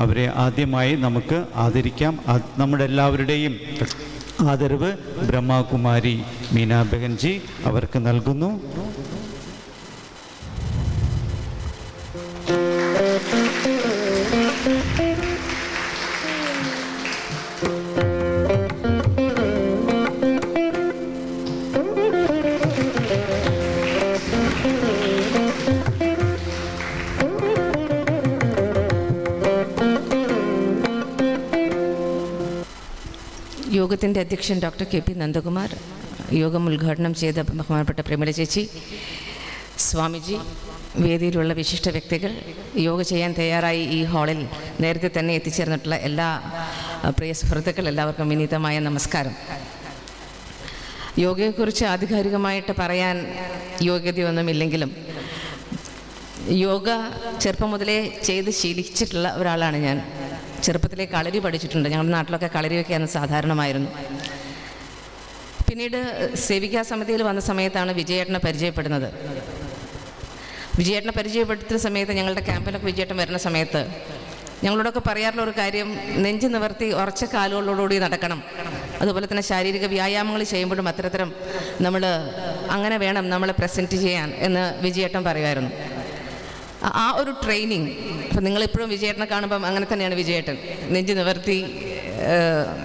അവരെ ആദ്യമായി നമുക്ക് ആദരിക്കാം. നമ്മുടെ എല്ലാവരുടെയും ആദരവ് ബ്രഹ്മകുമാരി മീന ബെഹൻജി അവർക്ക് നൽകുന്നു. യോഗത്തിൻ്റെ അധ്യക്ഷൻ ഡോക്ടർ KP നന്ദകുമാർ, യോഗം ഉദ്ഘാടനം ചെയ്ത ബഹുമാനപ്പെട്ട പ്രമിള ചേച്ചി, സ്വാമിജി, വേദിയിലുള്ള വിശിഷ്ട വ്യക്തികൾ, യോഗ ചെയ്യാൻ തയ്യാറായി ഈ ഹാളിൽ നേരത്തെ തന്നെ എത്തിച്ചേർന്നിട്ടുള്ള എല്ലാ പ്രിയ സുഹൃത്തുക്കൾ, എല്ലാവർക്കും വിനീതമായ നമസ്കാരം. യോഗയെക്കുറിച്ച് ആധികാരികമായിട്ട് പറയാൻ യോഗ്യതയൊന്നുമില്ലെങ്കിലും യോഗ ചെറുപ്പം മുതലേ ചെയ്ത് ശീലിച്ചിട്ടുള്ള ഒരാളാണ് ഞാൻ. ചെറുപ്പത്തിലെ കളരി പഠിച്ചിട്ടുണ്ട്. ഞങ്ങളുടെ നാട്ടിലൊക്കെ കളരി വയ്ക്കാനും സാധാരണമായിരുന്നു. പിന്നീട് സേവികാ സമിതിയിൽ വന്ന സമയത്താണ് വിജയേട്ടനെ പരിചയപ്പെടുന്നത്. വിജയേട്ടനെ പരിചയപ്പെടുത്തുന്ന സമയത്ത്, ഞങ്ങളുടെ ക്യാമ്പിലൊക്കെ വിജയേട്ടൻ വരുന്ന സമയത്ത് ഞങ്ങളോടൊക്കെ പറയാറുള്ള ഒരു കാര്യം, നെഞ്ച് നിവർത്തി ഉറച്ച കാലുകളോടുകൂടി നടക്കണം. അതുപോലെ തന്നെ ശാരീരിക വ്യായാമങ്ങൾ ചെയ്യുമ്പോഴും അത്തരത്തരം അങ്ങനെ വേണം നമ്മളെ പ്രസൻറ്റ് ചെയ്യാൻ എന്ന് വിജയേട്ടൻ പറയുമായിരുന്നു. ആ ഒരു ട്രെയിനിങ് ഇപ്പം നിങ്ങളിപ്പോഴും വിജയേട്ടനെ കാണുമ്പം അങ്ങനെ തന്നെയാണ് വിജയേട്ടൻ. നെഞ്ച് നിവർത്തി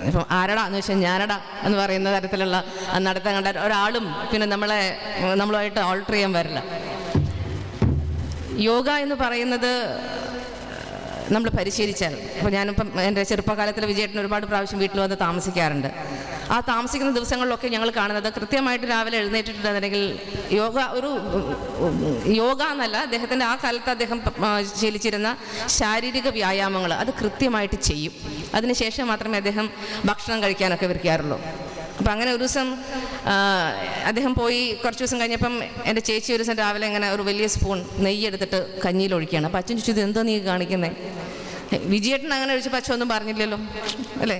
ഇപ്പം ആരടാ എന്ന് വെച്ചാൽ ഞാനടാ എന്ന് പറയുന്ന തരത്തിലുള്ള നടത്തം കണ്ട ഒരാളും പിന്നെ നമ്മളുമായിട്ട് ഓൾട്ടർ ചെയ്യാൻ വരില്ല. യോഗ എന്ന് പറയുന്നത് നമ്മൾ പരിശീലിച്ചാൽ, ഇപ്പോൾ ഞാനിപ്പം എൻ്റെ ചെറുപ്പകാലത്തിൽ വിജയേട്ടൻ ഒരുപാട് പ്രാവശ്യം വീട്ടിൽ വന്ന് താമസിക്കാറുണ്ട്. ആ താമസിക്കുന്ന ദിവസങ്ങളിലൊക്കെ ഞങ്ങൾ കാണുന്നത് കൃത്യമായിട്ട് രാവിലെ എഴുന്നേറ്റിട്ടുണ്ടെന്നുണ്ടെങ്കിൽ യോഗ എന്നല്ല, അദ്ദേഹത്തിൻ്റെ ആ കാലത്ത് അദ്ദേഹം ശീലിച്ചിരുന്ന ശാരീരിക വ്യായാമങ്ങൾ അത് കൃത്യമായിട്ട് ചെയ്യും. അതിനുശേഷം മാത്രമേ അദ്ദേഹം ഭക്ഷണം കഴിക്കാനൊക്കെ ഇരിക്കാറുള്ളൂ. അപ്പം അങ്ങനെ ഒരു ദിവസം അദ്ദേഹം പോയി കുറച്ച് ദിവസം കഴിഞ്ഞപ്പം എൻ്റെ ചേച്ചി ഒരു ദിവസം രാവിലെ ഇങ്ങനെ ഒരു വലിയ സ്പൂൺ നെയ്യ് എടുത്തിട്ട് കഞ്ഞിയിൽ ഒഴിക്കുകയാണ്. അപ്പം അച്ഛൻ ചോദിച്ചു, ഇത് എന്തോ നീ കാണിക്കുന്നത്? വിജയേട്ടൻ അങ്ങനെ ഒഴിച്ചപ്പോൾ അച്ഛൻ ഒന്നും പറഞ്ഞില്ലല്ലോ അല്ലേ?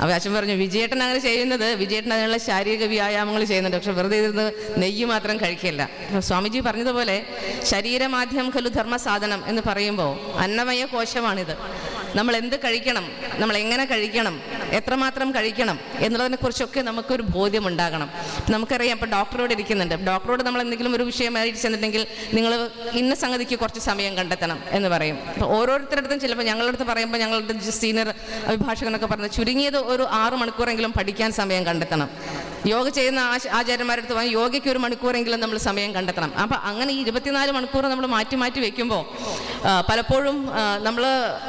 അപ്പോൾ അച്ഛൻ പറഞ്ഞു, വിജയേട്ടൻ അങ്ങനെ ചെയ്യുന്നത്, വിജയേട്ടൻ അതിനുള്ള ശാരീരിക വ്യായാമങ്ങൾ ചെയ്യുന്നുണ്ട്, പക്ഷെ വെറുതെ ഇരുന്ന് നെയ്യ് മാത്രം കഴിക്കില്ല. സ്വാമിജി പറഞ്ഞതുപോലെ ശരീരമാധ്യം ഖലു ധർമ്മ സാധനം എന്ന് പറയുമ്പോൾ അന്നമയ കോശമാണിത്. നമ്മൾ എന്ത് കഴിക്കണം, നമ്മൾ എങ്ങനെ കഴിക്കണം, എത്രമാത്രം കഴിക്കണം എന്നുള്ളതിനെക്കുറിച്ചൊക്കെ നമുക്കൊരു ബോധ്യമുണ്ടാകണം. നമുക്കറിയാം, ഇപ്പോൾ ഡോക്ടറോട് ഇരിക്കുന്നുണ്ട്, ഡോക്ടറോട് നമ്മൾ എന്തെങ്കിലും ഒരു വിഷയമായിട്ട് ചെന്നിട്ടുണ്ടെങ്കിൽ നിങ്ങൾ ഇന്ന സംഗതിക്ക് കുറച്ച് സമയം കണ്ടെത്തണം എന്ന് പറയും. അപ്പോൾ ഓരോരുത്തരുടെ ചിലപ്പോൾ ഞങ്ങളുടെ അടുത്ത് പറയുമ്പോൾ ഞങ്ങളുടെ സീനിയർ അഭിഭാഷകനൊക്കെ പറഞ്ഞത് ചുരുങ്ങിയത് ഒരു 6 മണിക്കൂറെങ്കിലും പഠിക്കാൻ സമയം കണ്ടെത്തണം. യോഗ ചെയ്യുന്ന ആചാര്യന്മാരടുത്ത് പോകാൻ യോഗയ്ക്ക് 1 മണിക്കൂറെങ്കിലും നമ്മൾ സമയം കണ്ടെത്തണം. അപ്പം അങ്ങനെ ഈ 24 മണിക്കൂർ നമ്മൾ മാറ്റി മാറ്റി വെക്കുമ്പോൾ പലപ്പോഴും നമ്മൾ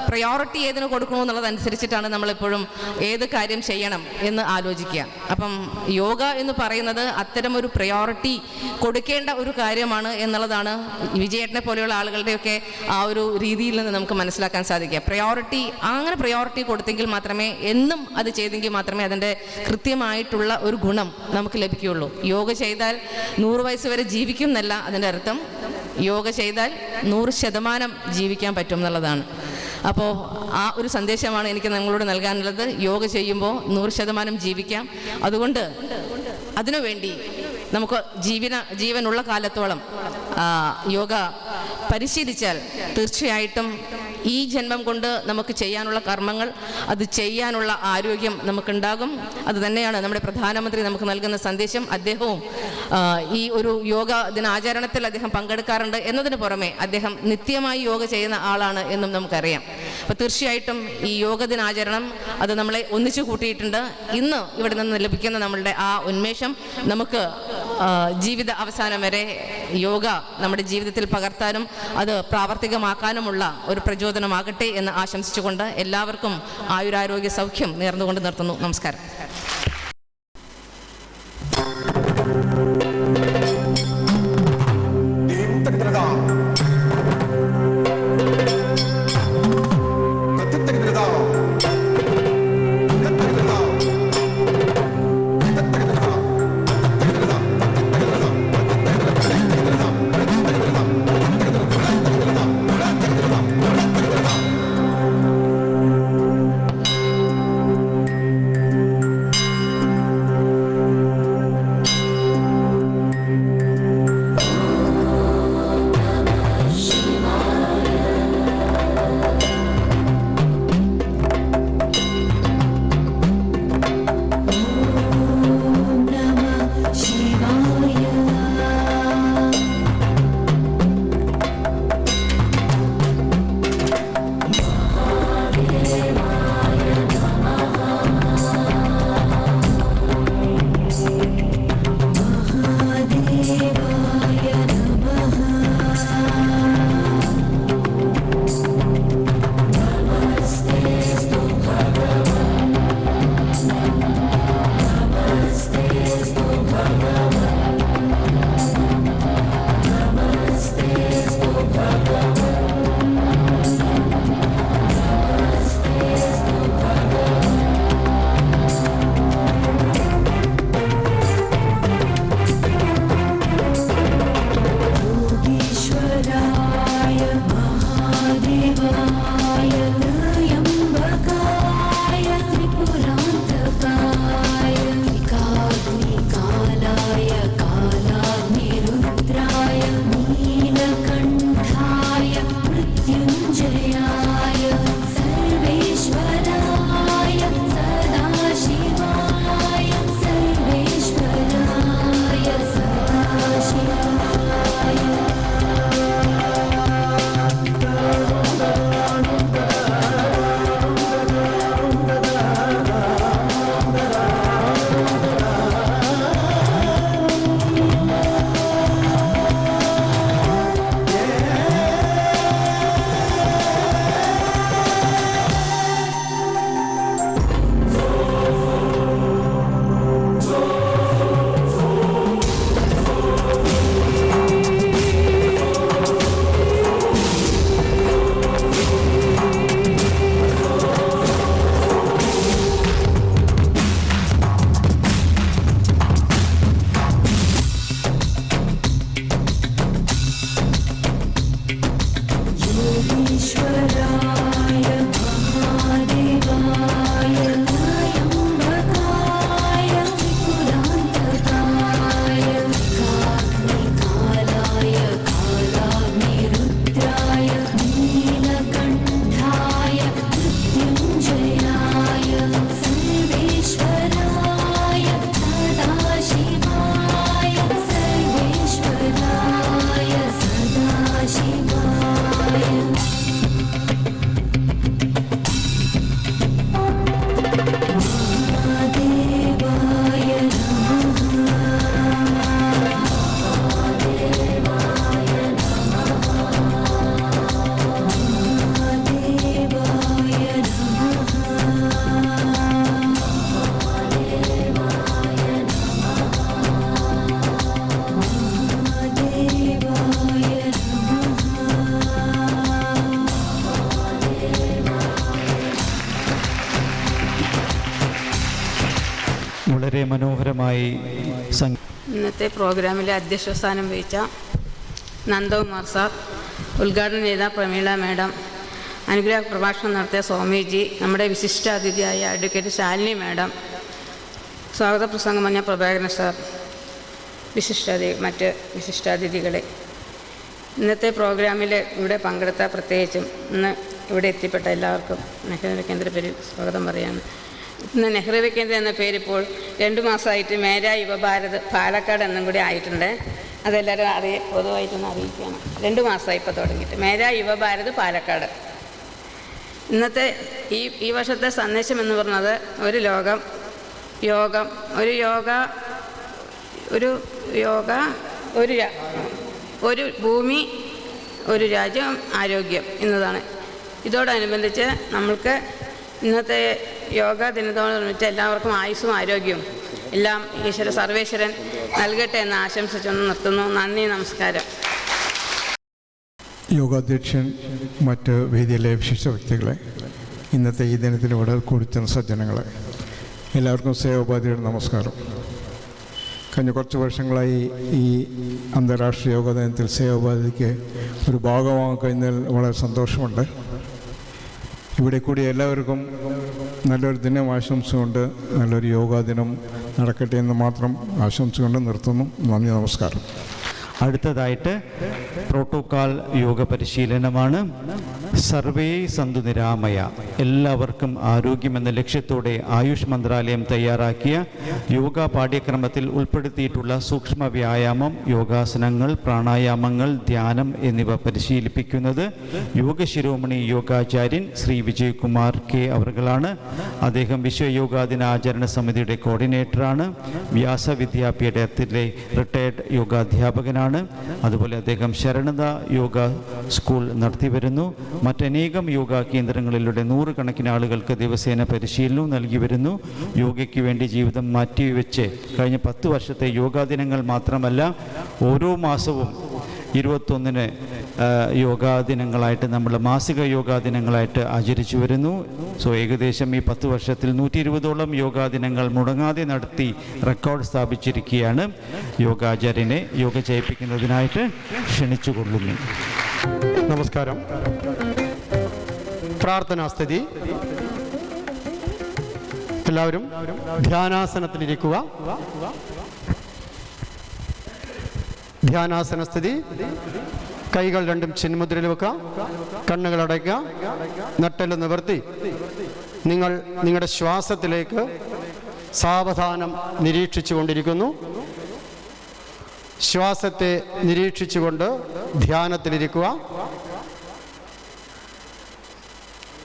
പ്രയോറിറ്റി ഏതിന് കൊടുക്കണമെന്നുള്ളതനുസരിച്ചിട്ടാണ് നമ്മളെപ്പോഴും ഏത് കാര്യം ചെയ്യണം എന്ന് ആലോചിക്കുക. അപ്പം യോഗ എന്ന് പറയുന്നത് അത്തരമൊരു പ്രയോറിറ്റി കൊടുക്കേണ്ട ഒരു കാര്യമാണ് എന്നുള്ളതാണ് വിജയേട്ടനെ പോലെയുള്ള ആളുകളുടെയൊക്കെ ആ ഒരു രീതിയിൽ നിന്ന് നമുക്ക് മനസ്സിലാക്കാൻ സാധിക്കുക. അങ്ങനെ പ്രയോറിറ്റി കൊടുത്തെങ്കിൽ മാത്രമേ, എന്നും അത് ചെയ്തെങ്കിൽ മാത്രമേ അതിൻ്റെ കൃത്യമായിട്ടുള്ള ഒരു ഗുണം നമുക്ക് ലഭിക്കുകയുള്ളൂ. യോഗ ചെയ്താൽ 100 വയസ്സ് വരെ ജീവിക്കും എന്നല്ല അതിൻ്റെ അർത്ഥം. യോഗ ചെയ്താൽ 100% ജീവിക്കാൻ പറ്റും എന്നുള്ളതാണ്. അപ്പോൾ ആ ഒരു സന്ദേശമാണ് എനിക്ക് നിങ്ങളോട് നൽകാനുള്ളത്. യോഗ ചെയ്യുമ്പോൾ 100% ജീവിക്കാം. അതുകൊണ്ട് അതിനുവേണ്ടി നമുക്ക് ജീവനുള്ള കാലത്തോളം യോഗ പരിശീലിച്ചാൽ തീർച്ചയായിട്ടും ഈ ജന്മം കൊണ്ട് നമുക്ക് ചെയ്യാനുള്ള കർമ്മങ്ങൾ, അത് ചെയ്യാനുള്ള ആരോഗ്യം നമുക്കുണ്ടാകും. അത് തന്നെയാണ് നമ്മുടെ പ്രധാനമന്ത്രി നമുക്ക് നൽകുന്ന സന്ദേശം. അദ്ദേഹവും ഈ ഒരു യോഗ ദിനാചരണത്തിൽ അദ്ദേഹം പങ്കെടുക്കാറുണ്ട് എന്നതിന് പുറമെ അദ്ദേഹം നിത്യമായി യോഗ ചെയ്യുന്ന ആളാണ് എന്നും നമുക്കറിയാം. അപ്പോൾ തീർച്ചയായിട്ടും ഈ യോഗ ദിനാചരണം അത് നമ്മളെ ഒന്നിച്ചു കൂട്ടിയിട്ടുണ്ട്. ഇന്ന് ഇവിടെ നിന്ന് ലഭിക്കുന്ന നമ്മളുടെ ആ ഉന്മേഷം നമുക്ക് ജീവിത അവസാനം വരെ യോഗ നമ്മുടെ ജീവിതത്തിൽ പകർത്താനും അത് പ്രാവർത്തികമാക്കാനുമുള്ള ഒരു പ്രചോദനമാകട്ടെ എന്ന് ആശംസിച്ചുകൊണ്ട് എല്ലാവർക്കും ആയുരാരോഗ്യ സൗഖ്യം നേർന്നുകൊണ്ട് നിർത്തുന്നു. നമസ്കാരം. വളരെ മനോഹരമായി ഇന്നത്തെ പ്രോഗ്രാമിലെ അധ്യക്ഷസ്ഥാനം വഹിച്ച നന്ദകുമാർ സാർ, ഉദ്ഘാടനം ചെയ്ത പ്രമീള മാഡം, അനുഗ്രഹ പ്രഭാഷണം നടത്തിയ സ്വാമിജി, നമ്മുടെ വിശിഷ്ടാതിഥിയായ അഡ്വക്കേറ്റ് ശാലിനി മാഡം, സ്വാഗത പ്രസംഗം പറഞ്ഞ പ്രഭാകരൻ സാർ, മറ്റ് വിശിഷ്ടാതിഥികളെ, ഇന്നത്തെ പ്രോഗ്രാമിൽ ഇവിടെ പങ്കെടുത്ത പ്രത്യേകിച്ചും ഇന്ന് ഇവിടെ എത്തിപ്പെട്ട എല്ലാവർക്കും നെഹ്റു കേന്ദ്ര പേരിൽ സ്വാഗതം പറയാണ്. ഇന്ന് നെഹ്റു കേന്ദ്ര എന്ന പേരിപ്പോൾ 2 മാസമായിട്ട് മേര യുവഭാരത് പാലക്കാട് എന്നും കൂടി ആയിട്ടുണ്ട്. അതെല്ലാവരും പൊതുവായിട്ടൊന്ന് അറിയിക്കുകയാണ്. 2 മാസമായി ഇപ്പോൾ തുടങ്ങിയിട്ട് മേര യുവഭാരത് പാലക്കാട്. ഇന്നത്തെ ഈ വർഷത്തെ സന്ദേശം എന്ന് പറഞ്ഞത് ഒരു ഭൂമി, ഒരു രാജ്യം, ആരോഗ്യം എന്നതാണ്. ഇതോടനുബന്ധിച്ച് നമ്മൾക്ക് ഇന്നത്തെ യോഗാ ദിനത്തോടനുബന്ധിച്ച് എല്ലാവർക്കും ആയുസ്സും ആരോഗ്യവും എല്ലാം സർവേശ്വരൻ നൽകട്ടെ എന്ന് ആശംസിച്ചുകൊണ്ട് നിർത്തുന്നു. നന്ദി, നമസ്കാരം. യോഗാധ്യക്ഷൻ, മറ്റ് വേദിയിലെ വിശിഷ്ട വ്യക്തികളെ, ഇന്നത്തെ ഈ ദിനത്തിൽ ഇവിടെ കൂടിച്ചെന്ന സജ്ജനങ്ങളെ, എല്ലാവർക്കും സേവോപാധിയുടെ നമസ്കാരം. കഴിഞ്ഞ കുറച്ച് വർഷങ്ങളായി ഈ അന്താരാഷ്ട്രീയ യോഗ ദിനത്തിൽ സേവോപാധിക്ക് ഒരു ഭാഗമാകാൻ കഴിഞ്ഞതിൽ വളരെ സന്തോഷമുണ്ട്. ഇവിടെ കൂടി എല്ലാവർക്കും നല്ലൊരു ദിനം ആശംസിച്ചുകൊണ്ട് നല്ലൊരു യോഗാ ദിനം നടക്കട്ടെ എന്ന് മാത്രം ആശംസിച്ചുകൊണ്ട് നിർത്തുന്നു. നന്ദി, നമസ്കാരം. അടുത്തതായിട്ട് പ്രോട്ടോക്കോൾ യോഗ പരിശീലനമാണ്. സർവേ സന്തു നിരാമയ, എല്ലാവർക്കും ആരോഗ്യമെന്ന ലക്ഷ്യത്തോടെ ആയുഷ് മന്ത്രാലയം തയ്യാറാക്കിയ യോഗ പാഠ്യക്രമത്തിൽ ഉൾപ്പെടുത്തിയിട്ടുള്ള സൂക്ഷ്മ വ്യായാമം, യോഗാസനങ്ങൾ, പ്രാണായാമങ്ങൾ, ധ്യാനം എന്നിവ പരിശീലിപ്പിക്കുന്നത് യോഗ ശിരോമണി യോഗാചാര്യൻ ശ്രീ വിജയകുമാർ കെ അവർകളാണ്. അദ്ദേഹം വിശ്വ യോഗാ ദിനാചരണ സമിതിയുടെ കോർഡിനേറ്ററാണ്. വ്യാസ വിദ്യാപീഠത്തിലെ റിട്ടയർഡ് യോഗാധ്യാപകനാണ്. അതുപോലെ അദ്ദേഹം ശരണത യോഗ സ്കൂൾ നടത്തിവരുന്നു. മറ്റനേകം യോഗാ കേന്ദ്രങ്ങളിലൂടെ 100 കണക്കിന് ആളുകൾക്ക് ദിവസേന പരിശീലനവും നൽകി വരുന്നു. യോഗയ്ക്ക് വേണ്ടി ജീവിതം മാറ്റിവെച്ച് കഴിഞ്ഞ 10 വർഷത്തെ യോഗാ ദിനങ്ങൾ മാത്രമല്ല, ഓരോ മാസവും 21-ന് യോഗാ ദിനങ്ങളായിട്ട് നമ്മൾ മാസിക യോഗാ ദിനങ്ങളായിട്ട് ആചരിച്ചു വരുന്നു. ഏകദേശം ഈ 10 വർഷത്തിൽ 120ഓളം യോഗാ ദിനങ്ങൾ മുടങ്ങാതെ നടത്തി റെക്കോർഡ് സ്ഥാപിച്ചിരിക്കുകയാണ്. യോഗാചാര്യനെ യോഗ ചെയ്യിപ്പിക്കുന്നതിനായിട്ട് ക്ഷണിച്ചുകൊള്ളുന്നു. നമസ്കാരം. പ്രാർത്ഥനാസ്ഥിതി. എല്ലാവരും ധ്യാനാസനത്തിലിരിക്കുക. ധ്യാനാസന സ്ഥിതി. കൈകൾ രണ്ടും ചിന്മുദ്രയിൽ വെക്കുക. കണ്ണുകൾ അടയ്ക്കുക. നട്ടെല്ല് നിവർത്തി നിങ്ങളുടെ ശ്വാസത്തിലേക്ക് സാവധാനം നിരീക്ഷിച്ചു കൊണ്ടിരിക്കുന്നു. ശ്വാസത്തെ നിരീക്ഷിച്ചുകൊണ്ട് ധ്യാനത്തിലിരിക്കുക.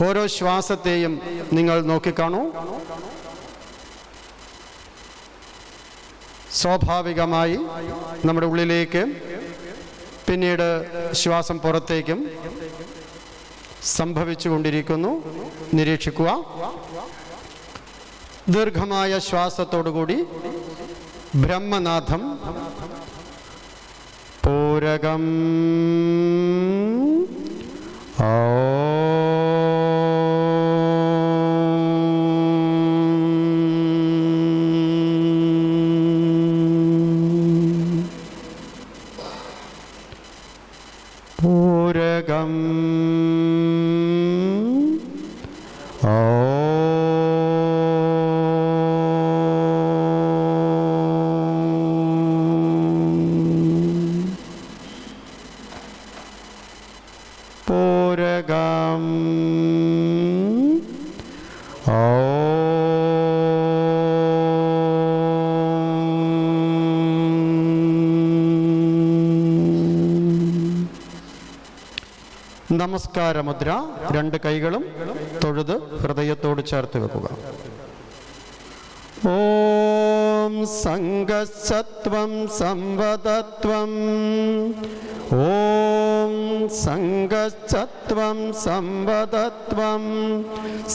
ഓരോ ശ്വാസത്തെയും നിങ്ങൾ നോക്കിക്കാണൂ. സ്വാഭാവികമായി നമ്മുടെ ഉള്ളിലേക്ക്, പിന്നീട് ശ്വാസം പുറത്തേക്കും സംഭവിച്ചു കൊണ്ടിരിക്കുന്നു. നിരീക്ഷിക്കുക. ദീർഘമായ ശ്വാസത്തോടുകൂടി ബ്രഹ്മനാഥം പൂരകം പൂരകം പൂരകം നമസ്കാരമുദ്ര. 2 കൈകളും തൊഴുത് ഹൃദയത്തോട് ചേർത്ത് വെക്കുക. ഓം സംഘസത്വം സംവദത്വം. ഓം സംഘസത്വം സംവദത്വം.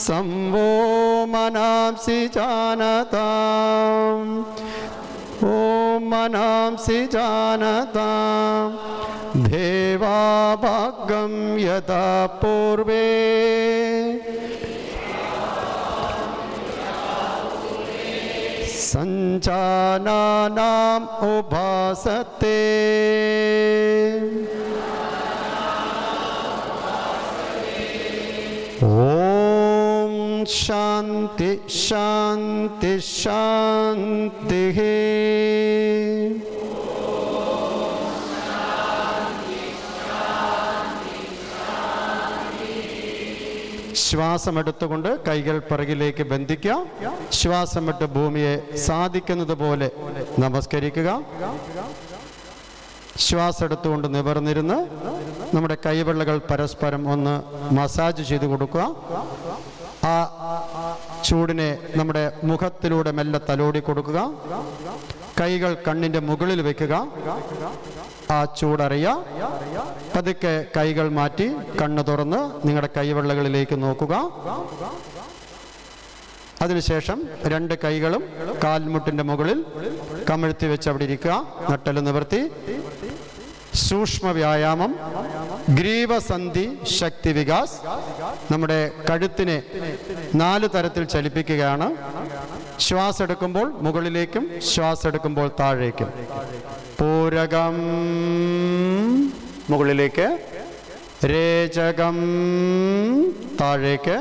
സംവോ മനാംസി ജാനതാം. ഓം മനാംസി ജാനതാം. ദേവാഭാഗം യഥാ പൂർവേ സഞ്ജാനാനാം ഉപാസത്തെ. ശാന്തി ശാന്തി ശാന്തി. ശ്വാസമെടുത്തുകൊണ്ട് കൈകൾ പിറകിലേക്ക് ബന്ധിക്കുക. ശ്വാസം വിട്ട് ഭൂമിയെ സാധിക്കുന്നത് പോലെ നമസ്കരിക്കുക. ശ്വാസം എടുത്തുകൊണ്ട് നിവർന്നിരുന്ന് നമ്മുടെ കൈവെള്ളകൾ പരസ്പരം ഒന്ന് മസാജ് ചെയ്ത് കൊടുക്കുക. ആ ചൂടിനെ നമ്മുടെ മുഖത്തിലൂടെ മെല്ലെ തലോടി കൊടുക്കുക. കൈകൾ കണ്ണിൻ്റെ മുകളിൽ വയ്ക്കുക. ആ ചൂടറിയുക. പതുക്കെ കൈകൾ മാറ്റി കണ്ണ് തുറന്ന് നിങ്ങളുടെ കൈവെള്ളകളിലേക്ക് നോക്കുക. അതിനുശേഷം രണ്ട് കൈകളും കാൽമുട്ടിൻ്റെ മുകളിൽ കമിഴ്ത്തി വെച്ച് അവിടെ ഇരിക്കുക. നട്ടെല്ല് നിവർത്തി. സൂക്ഷ്മ വ്യായാമം ഗ്രീവസന്ധി ശക്തി വികാസ്. നമ്മുടെ കഴുത്തിനെ 4 തരത്തിൽ ചലിപ്പിക്കുകയാണ്. ശ്വാസം എടുക്കുമ്പോൾ മുകളിലേക്കും ശ്വാസം എടുക്കുമ്പോൾ താഴേക്കും. പൂരകം മുകളിലേക്ക്, രേചകം താഴേക്ക്.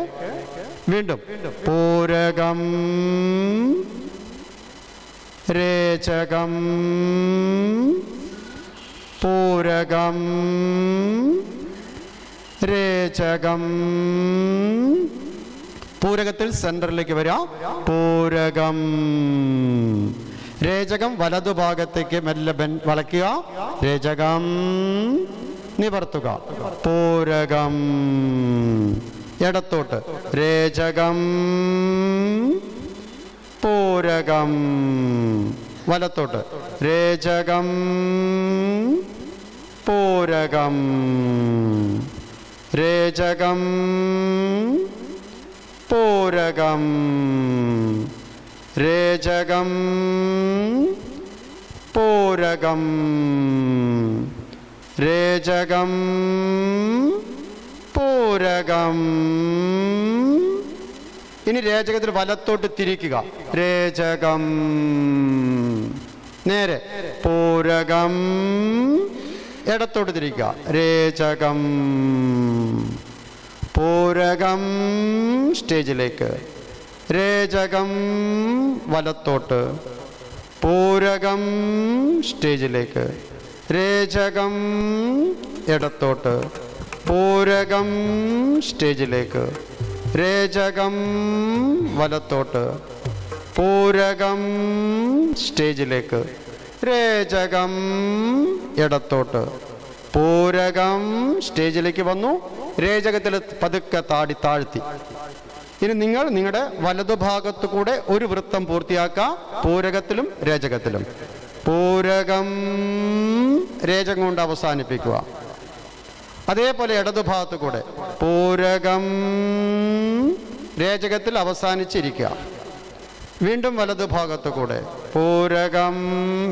വീണ്ടും പൂരകം രേചകം പൂരകം രേചകം. പൂരകത്തിൽ സെൻറ്ററിലേക്ക് വരിക. പൂരകം. രേചകം വലതുഭാഗത്തേക്ക് മെല്ലെ വളയ്ക്കുക. രേചകം നിവർത്തുക. പൂരകം. ഇടത്തോട്ട്. രേചകം പൂരകം. വലത്തോട്ട്. രേചകം പൂരകം. രേചകം പൂരകം. രേചകം പൂരകം. രേചകം പൂരകം. ഇനി രേചകത്തിൽ വലത്തോട്ട് തിരിക്കുക. രേചകം നേരെ. പൂരകം. ഇടത്തോട്ട് തിരിക്കുക. രേചകം പൂരകം. സ്റ്റേജിലേക്ക്. രേചകം വലത്തോട്ട്. പൂരകം സ്റ്റേജിലേക്ക്. രേചകം ഇടത്തോട്ട്. പൂരകം സ്റ്റേജിലേക്ക്. രേചകം വലത്തോട്ട്. പൂരകം സ്റ്റേജിലേക്ക്. രേചകം ഇടത്തോട്ട്. പൂരകം സ്റ്റേജിലേക്ക് വന്നു. രേചകത്തിൽ പതുക്കെ താഴ്ത്തി. ഇനി നിങ്ങൾ നിങ്ങളുടെ വലതുഭാഗത്തു കൂടെ ഒരു വൃത്തം പൂർത്തിയാക്കുക. പൂരകത്തിലും രേചകത്തിലും. പൂരകം രേചകം കൊണ്ട് അവസാനിപ്പിക്കുക. അതേപോലെ ഇടതുഭാഗത്തു കൂടെ പൂരകം രേചകത്തിൽ അവസാനിച്ചിരിക്കുക. വീണ്ടും വലതുഭാഗത്തു കൂടെ പൂരകം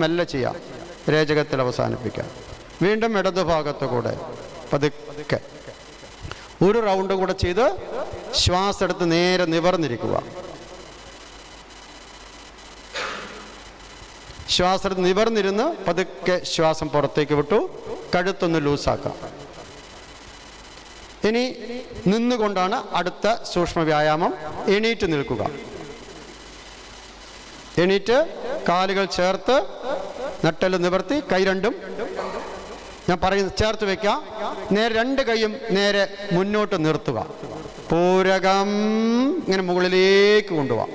മെല്ലെ ചെയ്യാം. രേചകത്തിൽ അവസാനിപ്പിക്കുക. വീണ്ടും ഇടതുഭാഗത്തു കൂടെ പതുക്കെ ഒരു റൗണ്ട് കൂടെ ചെയ്ത് ശ്വാസം എടുത്ത് നേരെ നിവർന്നിരിക്കുക. ശ്വാസം എടുത്ത് നിവർന്നിരുന്ന് പതുക്കെ ശ്വാസം പുറത്തേക്ക് വിട്ടു. കഴുത്തൊന്ന് ലൂസാക്കാം. ഇനി നിന്നുകൊണ്ടാണ് അടുത്ത സൂക്ഷ്മ വ്യായാമം. എണീറ്റ് നിൽക്കുക. എണീറ്റ് കാലുകൾ ചേർത്ത് നട്ടെല്ല് നിവർത്തി കൈ രണ്ടും ഞാൻ പറയുന്നത് ചേർത്ത് വെക്കുക. നേരെ രണ്ട് കൈയും നേരെ മുന്നോട്ട് നിർത്തുക. പൂരകം ഇങ്ങനെ മുകളിലേക്ക് കൊണ്ടുപോവാം.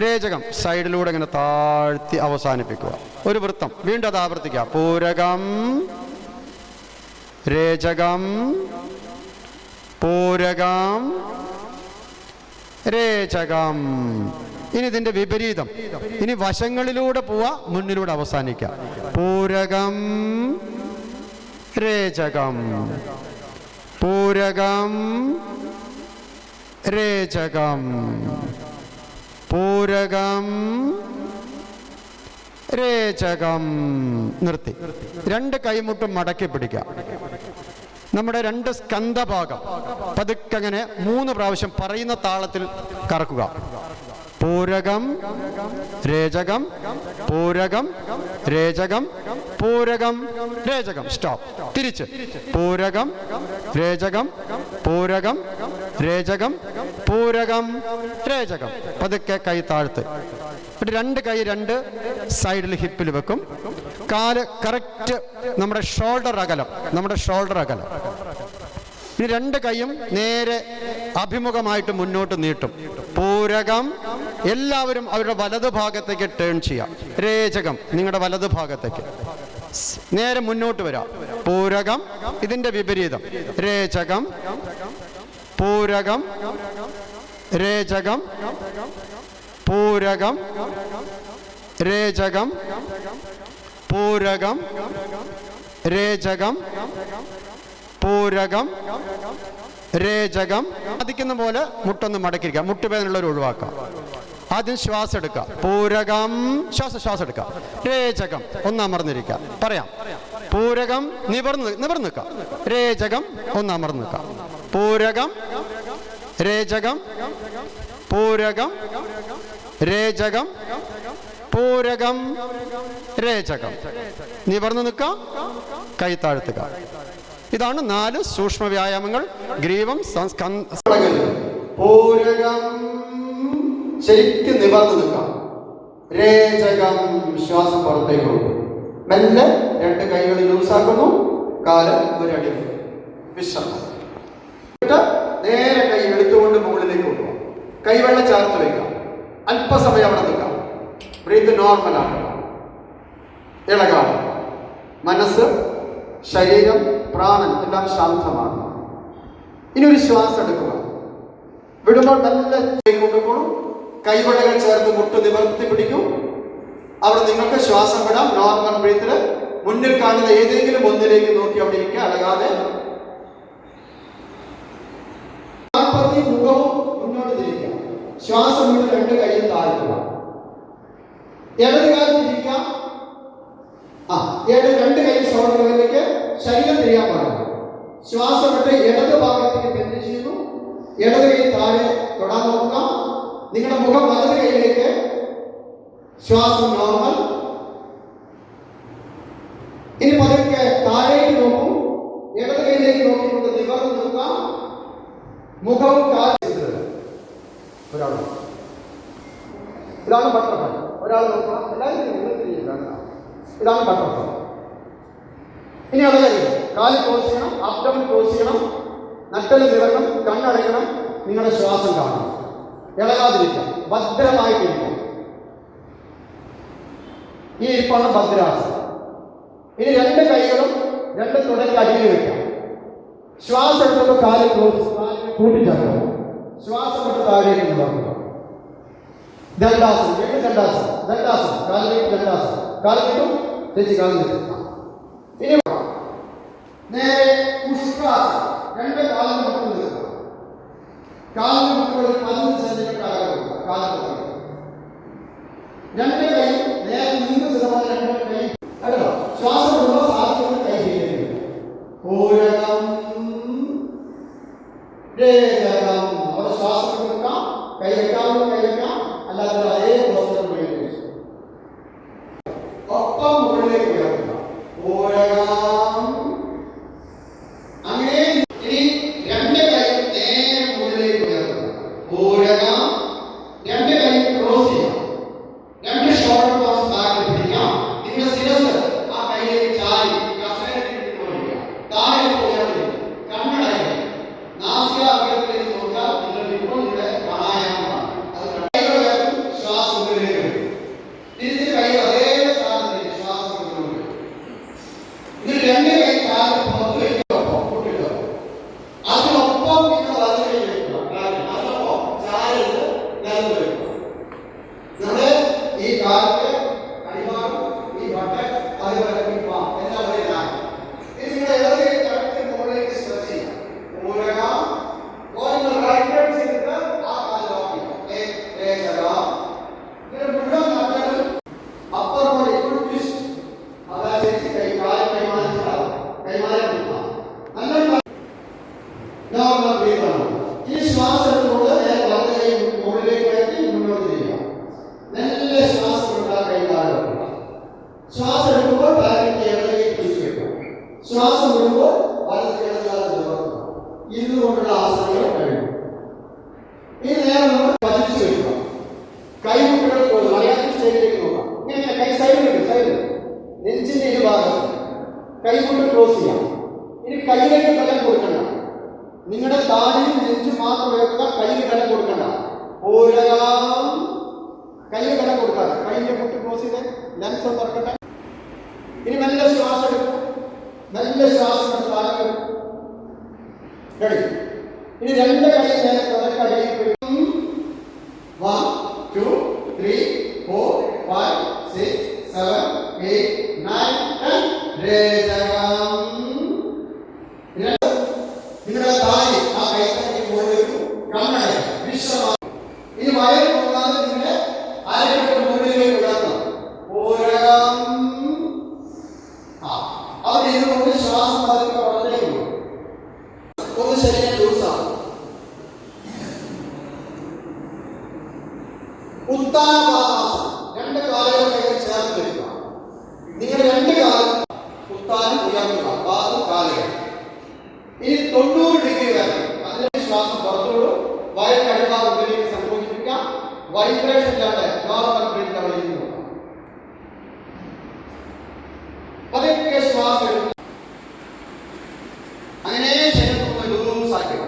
രേചകം സൈഡിലൂടെ ഇങ്ങനെ താഴ്ത്തി അവസാനിപ്പിക്കുക. ഒരു വൃത്തം വീണ്ടും അത് ആവർത്തിക്കുക. പൂരകം രേചകം പൂരകം രേചകം. ഇനി ഇതിൻ്റെ വിപരീതം. ഇനി വശങ്ങളിലൂടെ പോവാ, മുന്നിലൂടെ അവസാനിക്കുക. പൂരകം രേചകം പൂരകം രേചകം പൂരകം രേചകം. നിർത്തി. രണ്ട് കൈമുട്ടും മടക്കി പിടിക്കുക. നമ്മുടെ രണ്ട് സ്കന്ധഭാഗം പതുക്കങ്ങനെ 3 പ്രാവശ്യം പറയുന്ന താളത്തിൽ കറക്കുക. പൂരകം രേചകം പൂരകം രേചകം പൂരകം രേചകം. സ്റ്റോപ്പ്. തിരിച്ച് പൂരകം രേചകം പൂരകം രേചകം പൂരകം രേചകം. പതുക്കെ കൈ താഴ്ത്ത്. രണ്ട് കൈ രണ്ട് സൈഡിൽ ഹിപ്പിൽ വെക്കും. കാല് കറക്റ്റ് നമ്മുടെ ഷോൾഡർ അകലം. ഇനി രണ്ട് കൈയും നേരെ അഭിമുഖമായിട്ട് മുന്നോട്ട് നീട്ടും. പൂരകം. എല്ലാവരും അവരുടെ വലതു ഭാഗത്തേക്ക് ടേൺ ചെയ്യാം. രേചകം നിങ്ങളുടെ വലതു ഭാഗത്തേക്ക് നേരെ മുന്നോട്ട് വരാം. പൂരകം. ഇതിന്റെ വിപരീതം രേചകം പൂരകം രേചകം പൂരകം രേചകം പൂരകം രേചകം പൂരകം രേചകം. സാധിക്കുന്ന പോലെ മുട്ടൊന്ന് മടക്കിയിരിക്കുക. മുട്ടുവേദനയുള്ളവർ ഒഴിവാക്കാം. ആദ്യം ശ്വാസം എടുക്കുക. പൂരകം. ശ്വാസം എടുക്കുക. രേചകം. ഒന്ന് അമർന്നിരിക്കുക. പറയാം. പൂരകം. നിവർന്ന് നിൽക്കുക. രേചകം. ഒന്ന് അമർന്ന് നിൽക്കുക. പൂരകം രേചകം പൂരകം രേചകം പൂരകം രേചകം. നിവർന്ന് നിൽക്കുക. കൈ താഴ്ത്തുക. ഇതാണ് 4 സൂക്ഷ്മ വ്യായാമങ്ങൾ. ഗ്രീവം പൂരകം. ശരിക്കും നിവർന്ന് നിൽക്കാം. രേചകം. ശ്വാസം പുറത്തേക്ക് കൊടുക്കും. മെല്ലെ 2 കൈകൾ ലൂസാക്കുന്നു. കാല് ഒരടി വിശ്രമം. നേരെ കൈ എടുത്തുകൊണ്ട് മുകളിലേക്ക് കൊണ്ടുപോകാം. കൈവെള്ളം ചേർത്ത് വയ്ക്കാം. അല്പസമയം അവിടെ നിൽക്കാം. ബ്രീത്ത് നോർമലാണ്. ഇളകാണ്. മനസ്സ് ശരീരം പ്രാണൻ എല്ലാം ശാന്തമാണ്. ഇനി ഒരു ശ്വാസം എടുക്കുക. വിടുമ്പോൾ നല്ല കൊണ്ടുപോകും. കൈവെള്ളകൾ ചേർത്ത് മുട്ട് നിവർത്തി പിടിക്കും. അവിടെ നിങ്ങൾക്ക് ശ്വാസം വിടാം. നോർമൽ ബ്രീത്തില് മുന്നിൽ കാണുന്ന ഏതെങ്കിലും ഒന്നിലേക്ക് നോക്കി അവിടെ ഇരിക്കുക. അലകാതെ മുഖവും മുന്നോട്ട് തിരിക്കുക. ശ്വാസം വിട്ട് 2 കൈയും താഴ്ത്തുക. ഇടത് കാലം തിരിക്കുക. 2 കൈ ഷോൾഡറുകളിലേക്ക് ശരീരം തിരിയാൻ പാടില്ല. ശ്വാസം വിട്ട് ഇടത് ഭാഗത്തേക്ക് ബെൻഡ് ചെയ്യുന്നു. ഇടത് കൈ താഴെ തൊടാൻ നോക്കുക. നിങ്ങളുടെ മുഖം വലത് കൈയിലേക്ക്. ശ്വാസം നോർമൽ. ഇനി പതുക്കെ താഴേക്ക് നോക്കൂ. ഇടത് കൈയിലേക്ക് നോക്കിക്കൊണ്ട് നിവർന്ന് നിൽക്കുക. മുഖവും ഇതാണ് ബട്ടർഫ്ലൈ. ഒരാൾ നോക്കുക. ഇതാണ് ബട്ടർഫ്ലൈ. ഇനി അടയരുത്. കാല് ക്ലോസ് ചെയ്യണം. അബ്ഡമൻ ക്ലോസ് ചെയ്യണം. നട്ടല് നിറക്കണം. കണ്ണടയ്ക്കണം. നിങ്ങളുടെ ശ്വാസം കാണണം. ഇളകാതിരിക്കാം. ഭദ്രമായിട്ടിരിക്കാം. ഈ ഇരിപ്പാണ് ഭദ്രാസനം. ഇനി 2 കൈകളും 2 തുടങ്ങി അടിയിൽ വെക്കാം. ശ്വാസം എടുക്കുമ്പോൾ കാല് ക്ലോസ് കൂട്ടിച്ചേർക്കുക. ശ്വാസം വിട്ട് താഴേക്ക് ഉണ്ടാക്കുക. ദണ്ഡാസനം. ദണ്ഡാസനം. കാല് ദണ്ഡാസനം. കാല് കിട്ടും. തെച്ചി കാല് കിട്ടും. ഇനി നേരെ പുഷ്പാസനം. 2 കാലിന് മുട്ട് നിൽക്കുക. കാലിന് മുട്ടുകൾ 15 സെന്റിമീറ്റർ അകലുക. കാലിന് 2 കൈ നേരെ 100% 2 കൈ അല്ലോ. ശ്വാസം വിടുമ്പോൾ സാധിക്കുന്ന കൈ ചെയ്യുക. പൂരകം രേചകം. അവിടെ ശ്വാസം കൊടുക്കാം. കൈ വെക്കാവുന്ന കൈ വെക്കാം. അല്ലാതെ അതേ പോസ്റ്റർ ഒപ്പം മുകളിലേക്ക് ഉയർത്തുക. പൂരകം. അങ്ങനെ ഇനി 2 കൈ നേരെ മുകളിലേക്ക് ഉയർത്തുക. പൂരകം. 2 കൈ ക്രോസ് ചെയ്യാം. 2 ഷോൾഡർ ബ്ലോക്സ് ബാക്കിൽ പിടിക്കാം. നിങ്ങളുടെ ശിരസ് ആ കൈയിലേക്ക് ചാരി കസേരയിൽ കൊണ്ടുവരിക. താഴെ ഉയർത്തുക. കണ്ണടയ്ക്കുക. നാസികാഗ്രഹത്തിലേക്ക് നോക്കുക. നിങ്ങൾ ഇപ്പോൾ ഇവിടെ പ്രാണായാമമാണ്. അത് ശ്വാസം ഉള്ളിലേക്ക് തിരിച്ച് കൈ അതേ സ്ഥാനത്തേക്ക് ശ്വാസം കൊണ്ടുവരിക. ഇതിൽ 2 കൈ കാല് പുറത്ത് വയ്ക്കുക. അതിനൊപ്പം നിങ്ങൾ വലത് കൈ വയ്ക്കുക. അതിനൊപ്പം ചാരത്ത് നിലത്ത് വയ്ക്കുക. നമ്മുടെ ഈ കാലിന്റെ അടിഭാഗം, ഈ ബട്ടൻ, അതുപോലെ എല്ലാം ഒരേ ഇതാണ്. ഇത് നിങ്ങളുടെ ഇടത് കൈ കറക്റ്റ് മുകളിലേക്ക് സ്ട്രെച്ച് ചെയ്യാം. പൂരകം. റൈറ്റ് ഹാൻഡ് ചെയ്തിട്ട് ആ കാല് ലോക്ക് ചെയ്യാം. മുഴുവൻ നട്ടലും അപ്പുറം ട്വിസ്റ്റ്. അതനുസരിച്ച് കൈമാറി നല്ല നോർമൽ ബ്രീത്താണ്. ഈ ശ്വാസം എടുത്തുകൊണ്ട് നേരെ വലത് കൈ മുകളിലേക്ക് കയറ്റി മുന്നോട്ട് ചെയ്യുക. നല്ല ശ്വാസം എടുത്താൽ കൈ താഴെ. ശ്വാസം എടുക്കുമ്പോൾ ബാക്ക് കൈകൊണ്ട് ക്ലോസ് ചെയ്യാം. ഇനി കൈയിലേക്ക് ബലം കൊടുക്കണ്ട. നിങ്ങളുടെ താടിയും നെഞ്ചും മാത്രം ഉയർത്തുക, കയ്യിൽ ബലം കൊടുക്കണ്ട. പൂരകം കയ്യിൽ ബലം കൊടുക്കാതെ കയ്യിലെ മുട്ട് ക്ലോസ് ചെയ്ത് ലെൻസ് ഒന്ന് തുറക്കട്ടെ. ഇനി നല്ല ശ്വാസം എടുക്കും. നല്ല ശ്വാസം എടുത്ത് താഴെ റെഡി. ഇനി രണ്ട് കൈ നേരെ തുടക്കടിയിൽ 1 2 3 4 5 6 7 8 9 10 രേചകം. നിങ്ങളുടെ താഴെ ആ കൈത്തന്നെ മുകളിലേക്ക് കണ്ണട വിശ്രമം. ഇനി വയറ് പോകാതെ നിങ്ങളുടെ അരക്കെട്ട് മുകളിലേക്ക് ഉയർത്തണം. പൂരകം. അവിടെ ഇരുന്നുകൊണ്ട് ശ്വാസം പതുക്കെ പുറത്തേക്ക് പോകും. ഒന്ന് ശരീരം ലൂസാണ്. ഉത്താനപാദാസനം. രണ്ട് കാലുകൾ കൈകൾ ചേർത്ത് വയ്ക്കുക. നിങ്ങളുടെ രണ്ട് കാലും ഉത്താനം ഉയർത്തുക, പാദം കാലുകൾ. ഇനി 90 ഡിഗ്രി വരണം. അതിന് ശ്വാസം പുറത്തോടും വയറിന്റെ അടിഭാഗം ഉള്ളിലേക്ക് സംഭവിപ്പിക്കുക. വൈബ്രേഷൻ ഇല്ലാതെ നോർമൽ ബ്രീത്ത് അവിടെ ഇരുന്നു പതുക്കെ ശ്വാസം എടുക്കുക. അങ്ങനെ ശരീരം ലൂസാക്കുക.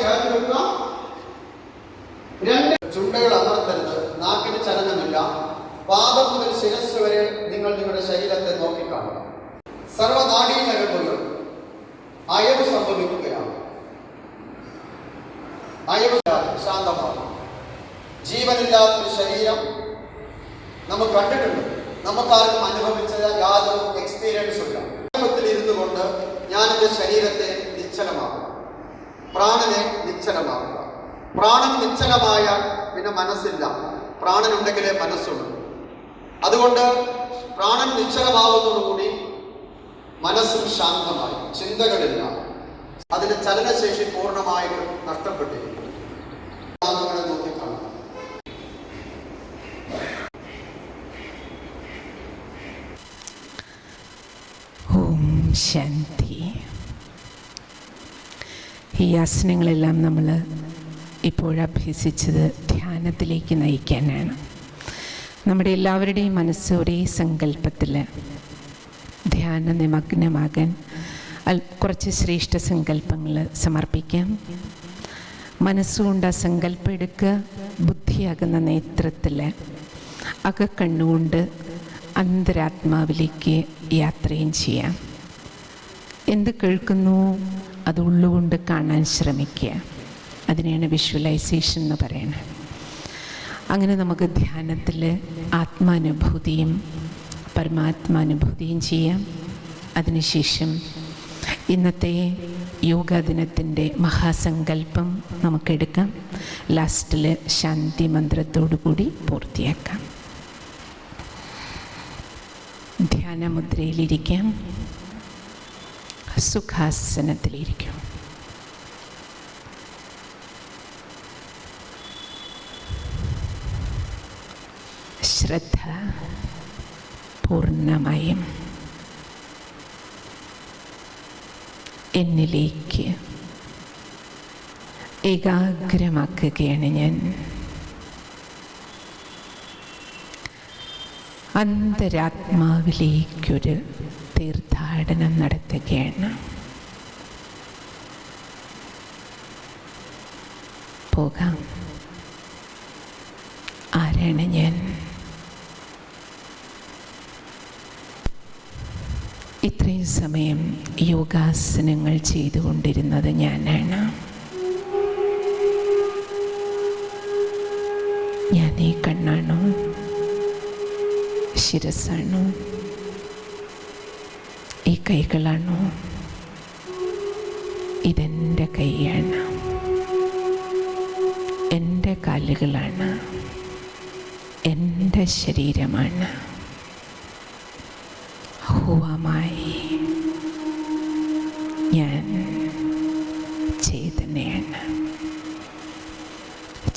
ചേർത്ത് വെക്കുക. രണ്ട് ചുണ്ടുകൾ അമർത്തരുത്. നാക്കിന് ചലനമില്ല. പാദം മുതൽ ശിരസ് വരെ നിങ്ങൾ നിങ്ങളുടെ ശരീരത്തെ നോക്കിക്കാണുക. സർവനാഡീ ഞരമ്പുകൾ അയവ് സംഭവിക്കുകയാണ്. അയവ് ശാന്തമാണ്. ജീവനില്ലാത്തൊരു ശരീരം നമുക്ക് കണ്ടിട്ടുണ്ട്. നമുക്കാർക്കും അനുഭവിച്ചത് യാതൊരു എക്സ്പീരിയൻസും ഇല്ല. ഇരുന്നു കൊണ്ട് ഞാൻ എൻ്റെ ശരീരത്തെ നിശ്ചലമാക്കുക, പ്രാണനെ നിശ്ചലമാക്കുക. പ്രാണൻ നിശ്ചലമായ പിന്നെ മനസ്സില്ല. പ്രാണനുണ്ടെങ്കിലേ മനസ്സുള്ളൂ. അതുകൊണ്ട് പ്രാണൻ നിശ്ചലമാവുന്നതോടുകൂടി മനസ്സും ശാന്തമായി, ചിന്തകളില്ല. അതിന്റെ ചലനശേഷി പൂർണ്ണമായിട്ടും നഷ്ടപ്പെട്ടിരിക്കും. നോക്കിക്കാണുക. ഓം ശാന്തി. ഈ ആസനങ്ങളെല്ലാം നമ്മൾ ഇപ്പോഴഭ്യസിച്ചത് ധ്യാനത്തിലേക്ക് നയിക്കാനാണ്. നമ്മുടെ എല്ലാവരുടെയും മനസ്സ് ഒരേ സങ്കല്പത്തിൽ ധ്യാന നിമഗ്നമാകാൻ കുറച്ച് ശ്രേഷ്ഠ സങ്കല്പങ്ങൾ സമർപ്പിക്കാം. മനസ്സുകൊണ്ട് ആ സങ്കല്പം എടുക്കുക. ബുദ്ധിയാകുന്ന നേത്രത്തിൽ അകക്കണ്ണുകൊണ്ട് അന്തരാത്മാവിലേക്ക് യാത്രയും ചെയ്യാം. എന്ത് കേൾക്കുന്നു അത് ഉള്ളുകൊണ്ട് കാണാൻ ശ്രമിക്കുക. അതിനെയാണ് വിഷ്വലൈസേഷൻ എന്ന് പറയുന്നത്. അങ്ങനെ നമുക്ക് ധ്യാനത്തിൽ ആത്മാനുഭൂതിയും പരമാത്മാനുഭൂതിയും ചെയ്യാം. അതിനുശേഷം ഇന്നത്തെ യോഗാ ദിനത്തിൻ്റെ മഹാസങ്കല്പം നമുക്കെടുക്കാം. ലാസ്റ്റിൽ ശാന്തി മന്ത്രത്തോടു കൂടി പൂർത്തിയാക്കാം. ധ്യാനമുദ്രയിലിരിക്കാം. സുഖാസനത്തിലിരിക്കും. ശ്രദ്ധ പൂർണ്ണമായും എന്നിലേക്ക് ഏകാഗ്രമാക്കുകയാണ് ഞാൻ. അന്തരാത്മാവിലേക്കൊരു തീർത്ഥാടനം നടത്തുകയാണ്. പോകാം. ആരാണ് ഞാൻ? ഇത്രയും സമയം യോഗാസനങ്ങൾ ചെയ്തുകൊണ്ടിരുന്നത് ഞാനാണ്. ഞാൻ ഈ കണ്ണാണോ? ശിരസാണോ? ഈ കൈകളാണോ? ഇതെൻ്റെ കൈയാണ്. എൻ്റെ കാലുകളാണ്. എൻ്റെ ശരീരമാണ്. ഹുവമായി ഞാൻ ചേതനയാണ്.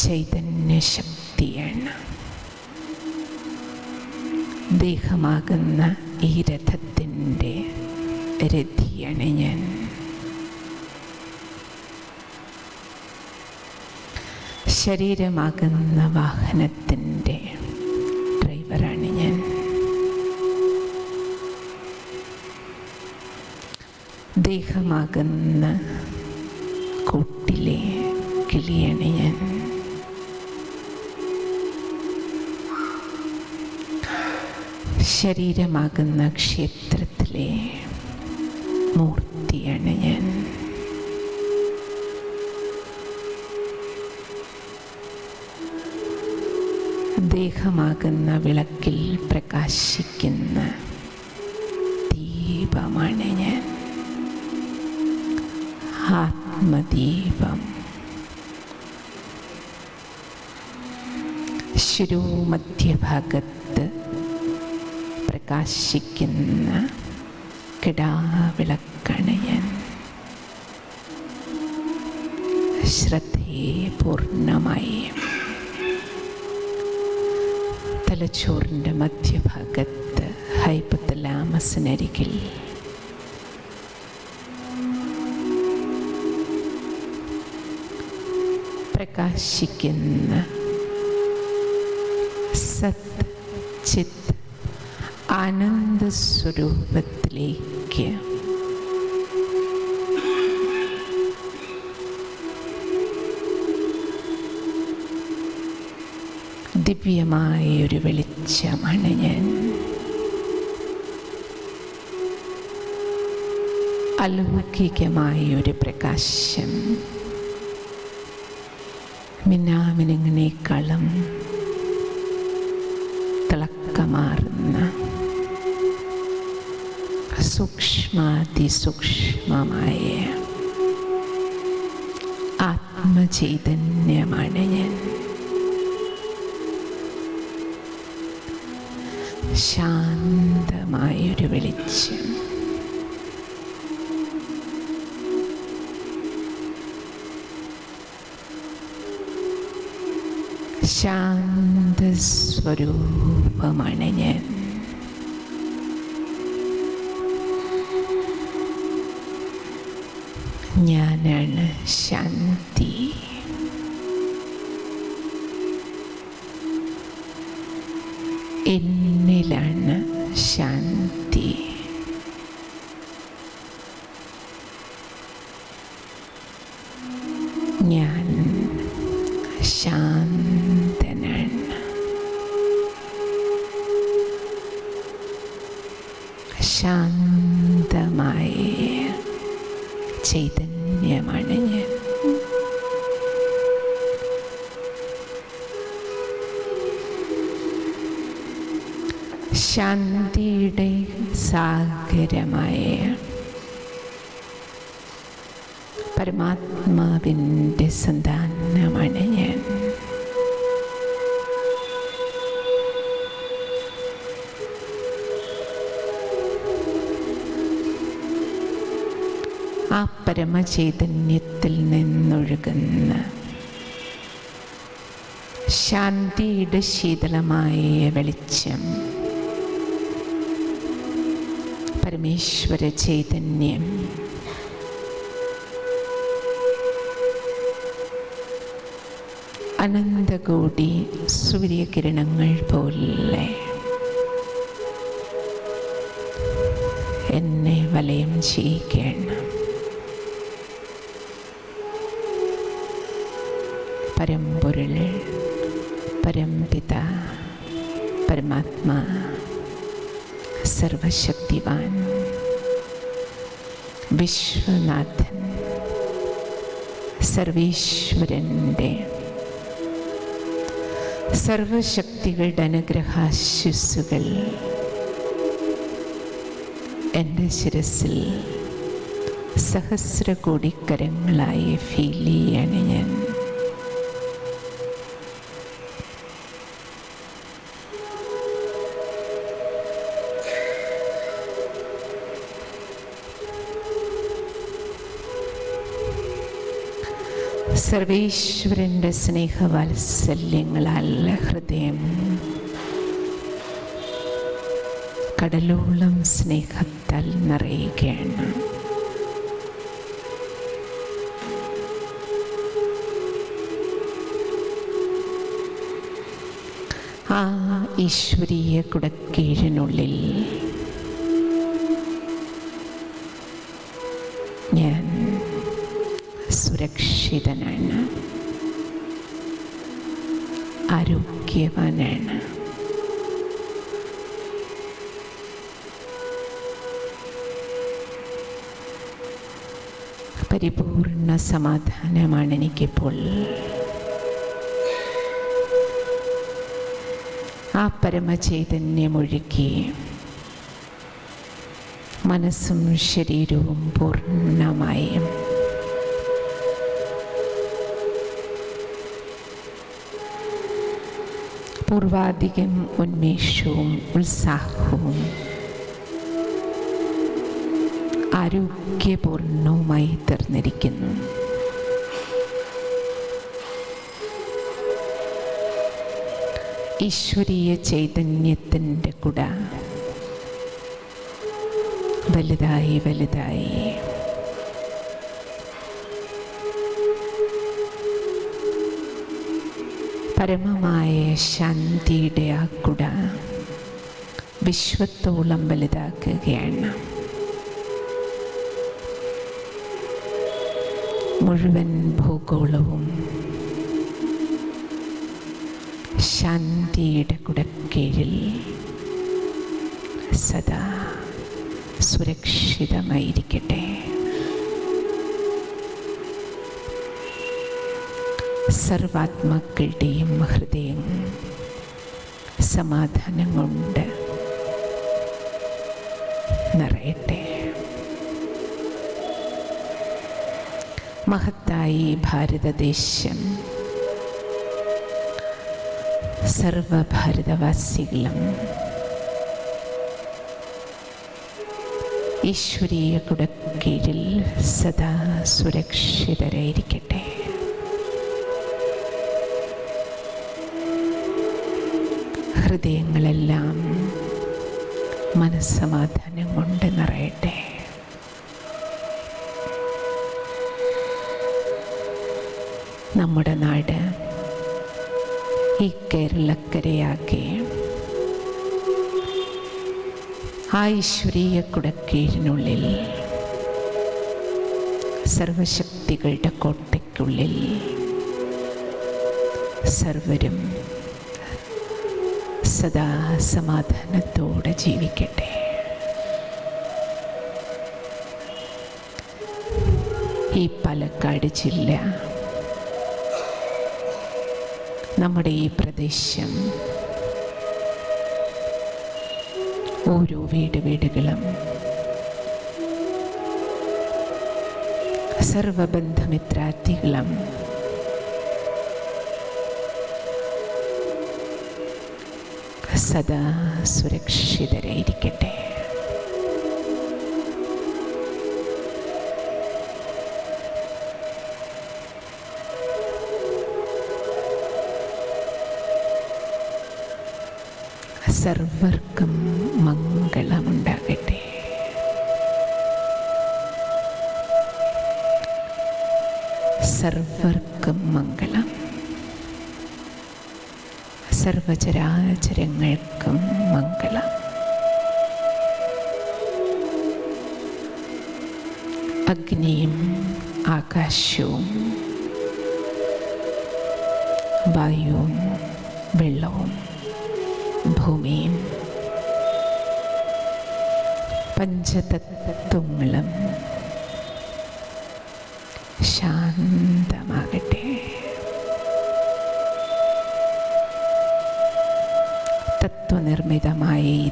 ചൈതന്യശക്തിയാണ്. ദേഹമാകുന്ന ഈ രഥത്തിൻ്റെ രഥിയാണ് ഞാൻ. ശരീരമാകുന്ന വാഹനത്തിൻ്റെ ഡ്രൈവറാണ് ഞാൻ. ദേഹമാകുന്ന കൂട്ടിലെ കിളിയാണ് ഞാൻ. ശരീരമാകുന്ന ക്ഷേത്രത്തിലെ മൂർത്തിയാണ് ഞാൻ. ദേഹമാകുന്ന വിളക്കിൽ പ്രകാശിക്കുന്ന ദീപമാണ് ഞാൻ. ആത്മദീപം. ശിരോമധ്യഭാഗത്ത് പ്രകാശിക്കുന്ന കിടാവിളക്കാണ് ഞാൻ. ശ്രദ്ധയെ പൂർണ്ണമായി തലച്ചോറിൻ്റെ മധ്യഭാഗത്ത് ഹൈപ്പോതലാമസിനരികിൽ പ്രകാശിക്കുന്ന സത് ചിത് ആനന്ദ സ്വരൂപത്തിലേക്ക് ദിവ്യമായൊരു വെളിച്ചമാണ് ഞാൻ. അലൗകികമായൊരു പ്രകാശം. മിന്നാമിനുങ്ങിനേക്കാളും തിളക്കമാർന്ന സൂക്ഷ്മാതിസൂക്ഷ്മമായ ആത്മചൈതന്യമാണ് ഞാൻ. ശാന്തമായൊരു വെളിച്ചം. ശാന്തസ്വരൂപമാണ് ഞാൻ. ഞാനാണ് ശാന്തി. എന്നിലാണ് ശാന്തി. ഞാൻ ശാന്തനാണ്. ശാന്തമായ ചൈതന്യമാണ് ഞാൻ. ശാന്തിയുടെ സാഗരമായ പരമാത്മാവിൻ്റെ സന്താനമാണ് ഞാൻ. ആ പരമചൈതന്യത്തിൽ നിന്നൊഴുകുന്ന ശാന്തിയുടെ ശീതളമായ വെളിച്ചം, പരമേശ്വര ചൈതന്യം അനന്തകോടി സൂര്യകിരണങ്ങൾ പോലെ എന്നെ വലയം ചെയ്യുകയാണ്. പരമ്പൊരുൾ, പരംപിത, പരമാത്മാ, സർവശക്തിവാൻ, വിശ്വനാഥൻ, സർവേശ്വരൻ്റെ സർവശക്തികളുടെ അനുഗ്രഹാശിസ്സുകൾ എൻ്റെ ശിരസിൽ സഹസ്രകോടിക്കരങ്ങളായി ഫീൽ ചെയ്യാണ് ഞാൻ. സർവേശ്വരൻ്റെ സ്നേഹവാത്സല്യങ്ങളാൽ ഹൃദയം കടലോളം സ്നേഹത്താൽ നിറയുകയാണ്. ആ ഈശ്വരീയ കുടക്കീഴിനുള്ളിൽ സുരക്ഷിതനാണ്, ആരോഗ്യവാനാണ്. പരിപൂർണ സമാധാനമാണ് എനിക്കിപ്പോൾ. ആ പരമചൈതന്യമൊഴുക്കി മനസ്സും ശരീരവും പൂർണ്ണമായും പൂർവാധികം ഉന്മേഷവും ഉത്സാഹവും ആരോഗ്യപൂർണവുമായി തീർന്നിരിക്കുന്നു. ഈശ്വരീയ ചൈതന്യത്തിൻ്റെ കുട വലുതായി വലുതായി പരമമായ ശാന്തിയുടെ ആ കുട വിശ്വത്തോളം വലുതാക്കുകയാണ്. മുഴുവൻ ഭൂഗോളവും ശാന്തിയുടെ കുടക്കീഴിൽ സദാ സുരക്ഷിതമായിരിക്കട്ടെ. സർവാത്മാക്കളുടെയും ഹൃദയം സമാധാനം കൊണ്ട് നിറയട്ടെ. മഹത്തായി ഭാരതദേശം സർവഭാരതവാസികളും ഈശ്വരീയ കുടക്കീഴിൽ സദാ സുരക്ഷിതരായിരിക്കട്ടെ. ഹൃദയങ്ങളെല്ലാം മനസ്സമാധാനം കൊണ്ട് നിറയട്ടെ. നമ്മുടെ നാട് ഈ കേരളക്കരയാകെ ആ ഈശ്വരീയ കുടക്കീഴിനുള്ളിൽ സർവശക്തികളുടെ കോട്ടയ്ക്കുള്ളിൽ സർവരും സദാ സമാധാനത്തോടെ ജീവിക്കട്ടെ. ഈ പാലക്കാട് ജില്ല, നമ്മുടെ ഈ പ്രദേശം, ഓരോ വീടുകളും സർവബന്ധമിത്രാദികളും സദാ സുരക്ഷിതരായിരിക്കട്ടെ. സർവർക്കും മംഗളമുണ്ടാകട്ടെ. സർവർക്കും മംഗളം. സർവചരാചരങ്ങൾക്കും മംഗളം. അഗ്നിയും ആകാശവും വായുവും വെള്ളവും ഭൂമിയും പഞ്ചതത്വങ്ങളും ശാന്തമാകട്ടെ. തത്വനിർമ്മിതമായ ഈ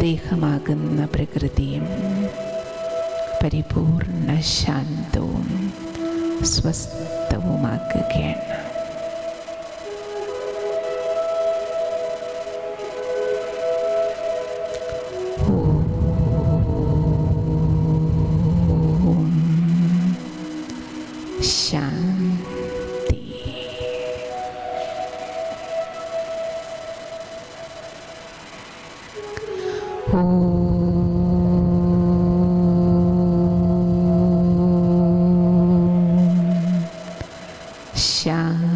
ദേഹമാകുന്ന പ്രകൃതിയും പരിപൂർണ ശാന്തവും സ്വസ്ഥവുമാക്കുകയാണ്. ശാന്തി. ശാന്തി.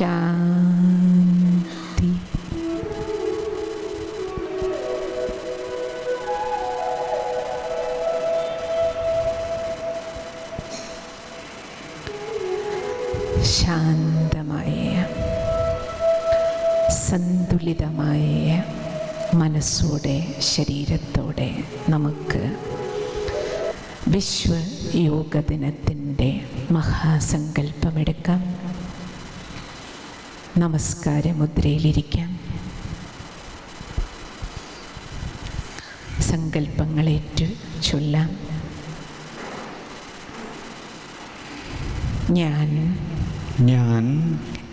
ശാന്തി. ശാന്തമായ സന്തുലിതമായ മനസ്സോടെ ശരീരത്തോടെ നമുക്ക് വിശ്വയോഗ ദിനത്തിൻ്റെ മഹാസങ്കല്പമെടുക്കാം. നമസ്കാരമുദ്രയിലിരിക്കാം. സങ്കല്പങ്ങളേറ്റു ചൊല്ലാം. ഞാൻ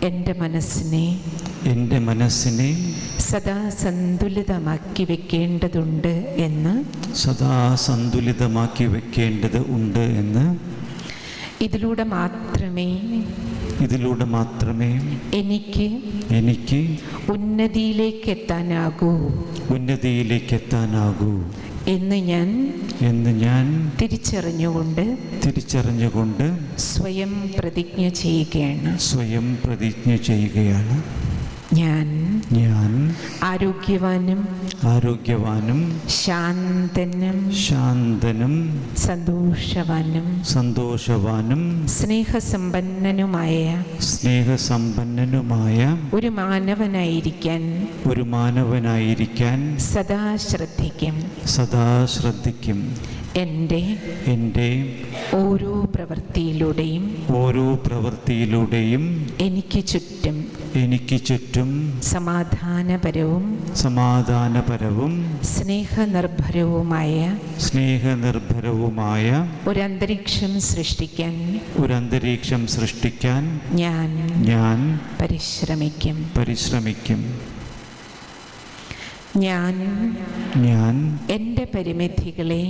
എൻ്റെ മനസ്സിനെ സദാ സന്തുലിതമാക്കി വെക്കേണ്ടതുണ്ട് എന്ന് ഇതിലൂടെ മാത്രമേ എനിക്ക് ഉന്നതിയിലേക്ക് എത്താനാകൂ എന്ന് ഞാൻ തിരിച്ചറിഞ്ഞുകൊണ്ട് സ്വയം പ്രതിജ്ഞ ചെയ്യുകയാണ്. ഞാൻ ആരോഗ്യവാനും ശാന്തനും സന്തോഷവാനും സ്നേഹസമ്പന്നനുമായ ഒരു മാനവനായിരിക്കാൻ സദാ ശ്രദ്ധിക്കും. എൻ്റെ ഓരോ പ്രവൃത്തിയിലൂടെയും എനിക്ക് ചുറ്റും സമാധാനപരവും സ്നേഹനിർഭരവുമായ ഒരന്തരീക്ഷം സൃഷ്ടിക്കാൻ ഞാൻ പരിശ്രമിക്കും. ഞാൻ എൻ്റെ പരിമിതികളെ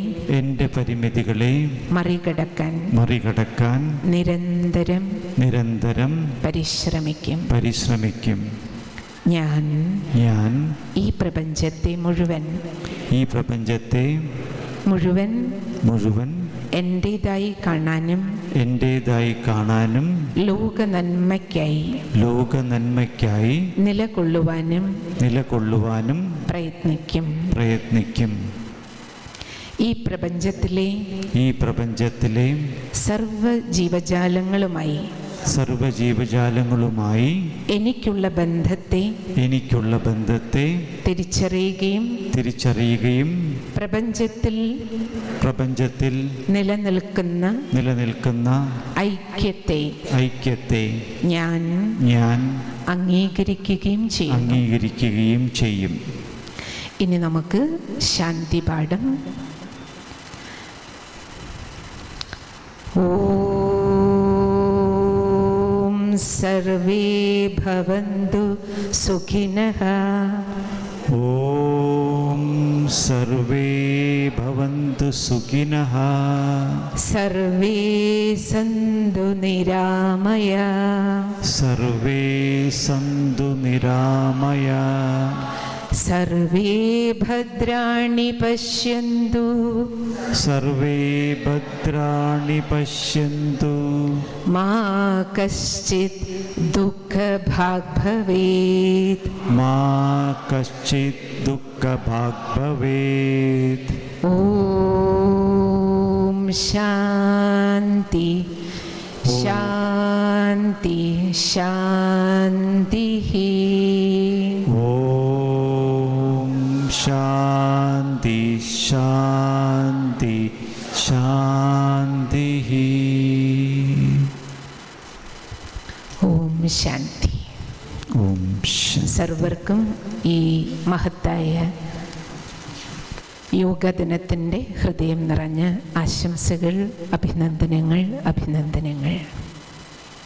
മറികടക്കാൻ നിരന്തരം പരിശ്രമിക്കും. ഞാൻ ഈ പ്രപഞ്ചത്തെ മുഴുവൻ എന്റേതായി കാണാനും ലോക നന്മയ്ക്കായി നിലകൊള്ളുവാനും പ്രയത്നിക്കും. ഈ പ്രപഞ്ചത്തിലെ സർവ്വ ജീവജാലങ്ങളുമായി എനിക്കുള്ള ബന്ധത്തെ തിരിച്ചറിയുകയും പ്രപഞ്ചത്തിൽ നിലനിൽക്കുന്ന ഐക്യത്തെ ഞാൻ അംഗീകരിക്കുകയും ചെയ്യും. ഇനി നമുക്ക് ശാന്തി പാഠം. ഓം സർവേ ഭവന്തു സുഖിനഃ. ഓം സർവേ ഭവന്തു സുഖിനഃ. സർവേ സന്തു നിരാമയ. സർവേ ഭദ്രാണി പശ്യന്തു. മാ കശ്ചിത് ദുഃഖഭാഗ് ഭവേത്. ഓം ശാന്തി ശാന്തി ശാന്തി. ഓം ശാന്തി ശാന്തി ശാന്തി. ഓം ശാന്തി. സർവർക്കും ഈ മഹത്തായ യോഗ ദിനത്തിൻ്റെ ഹൃദയം നിറഞ്ഞ ആശംസകൾ, അഭിനന്ദനങ്ങൾ.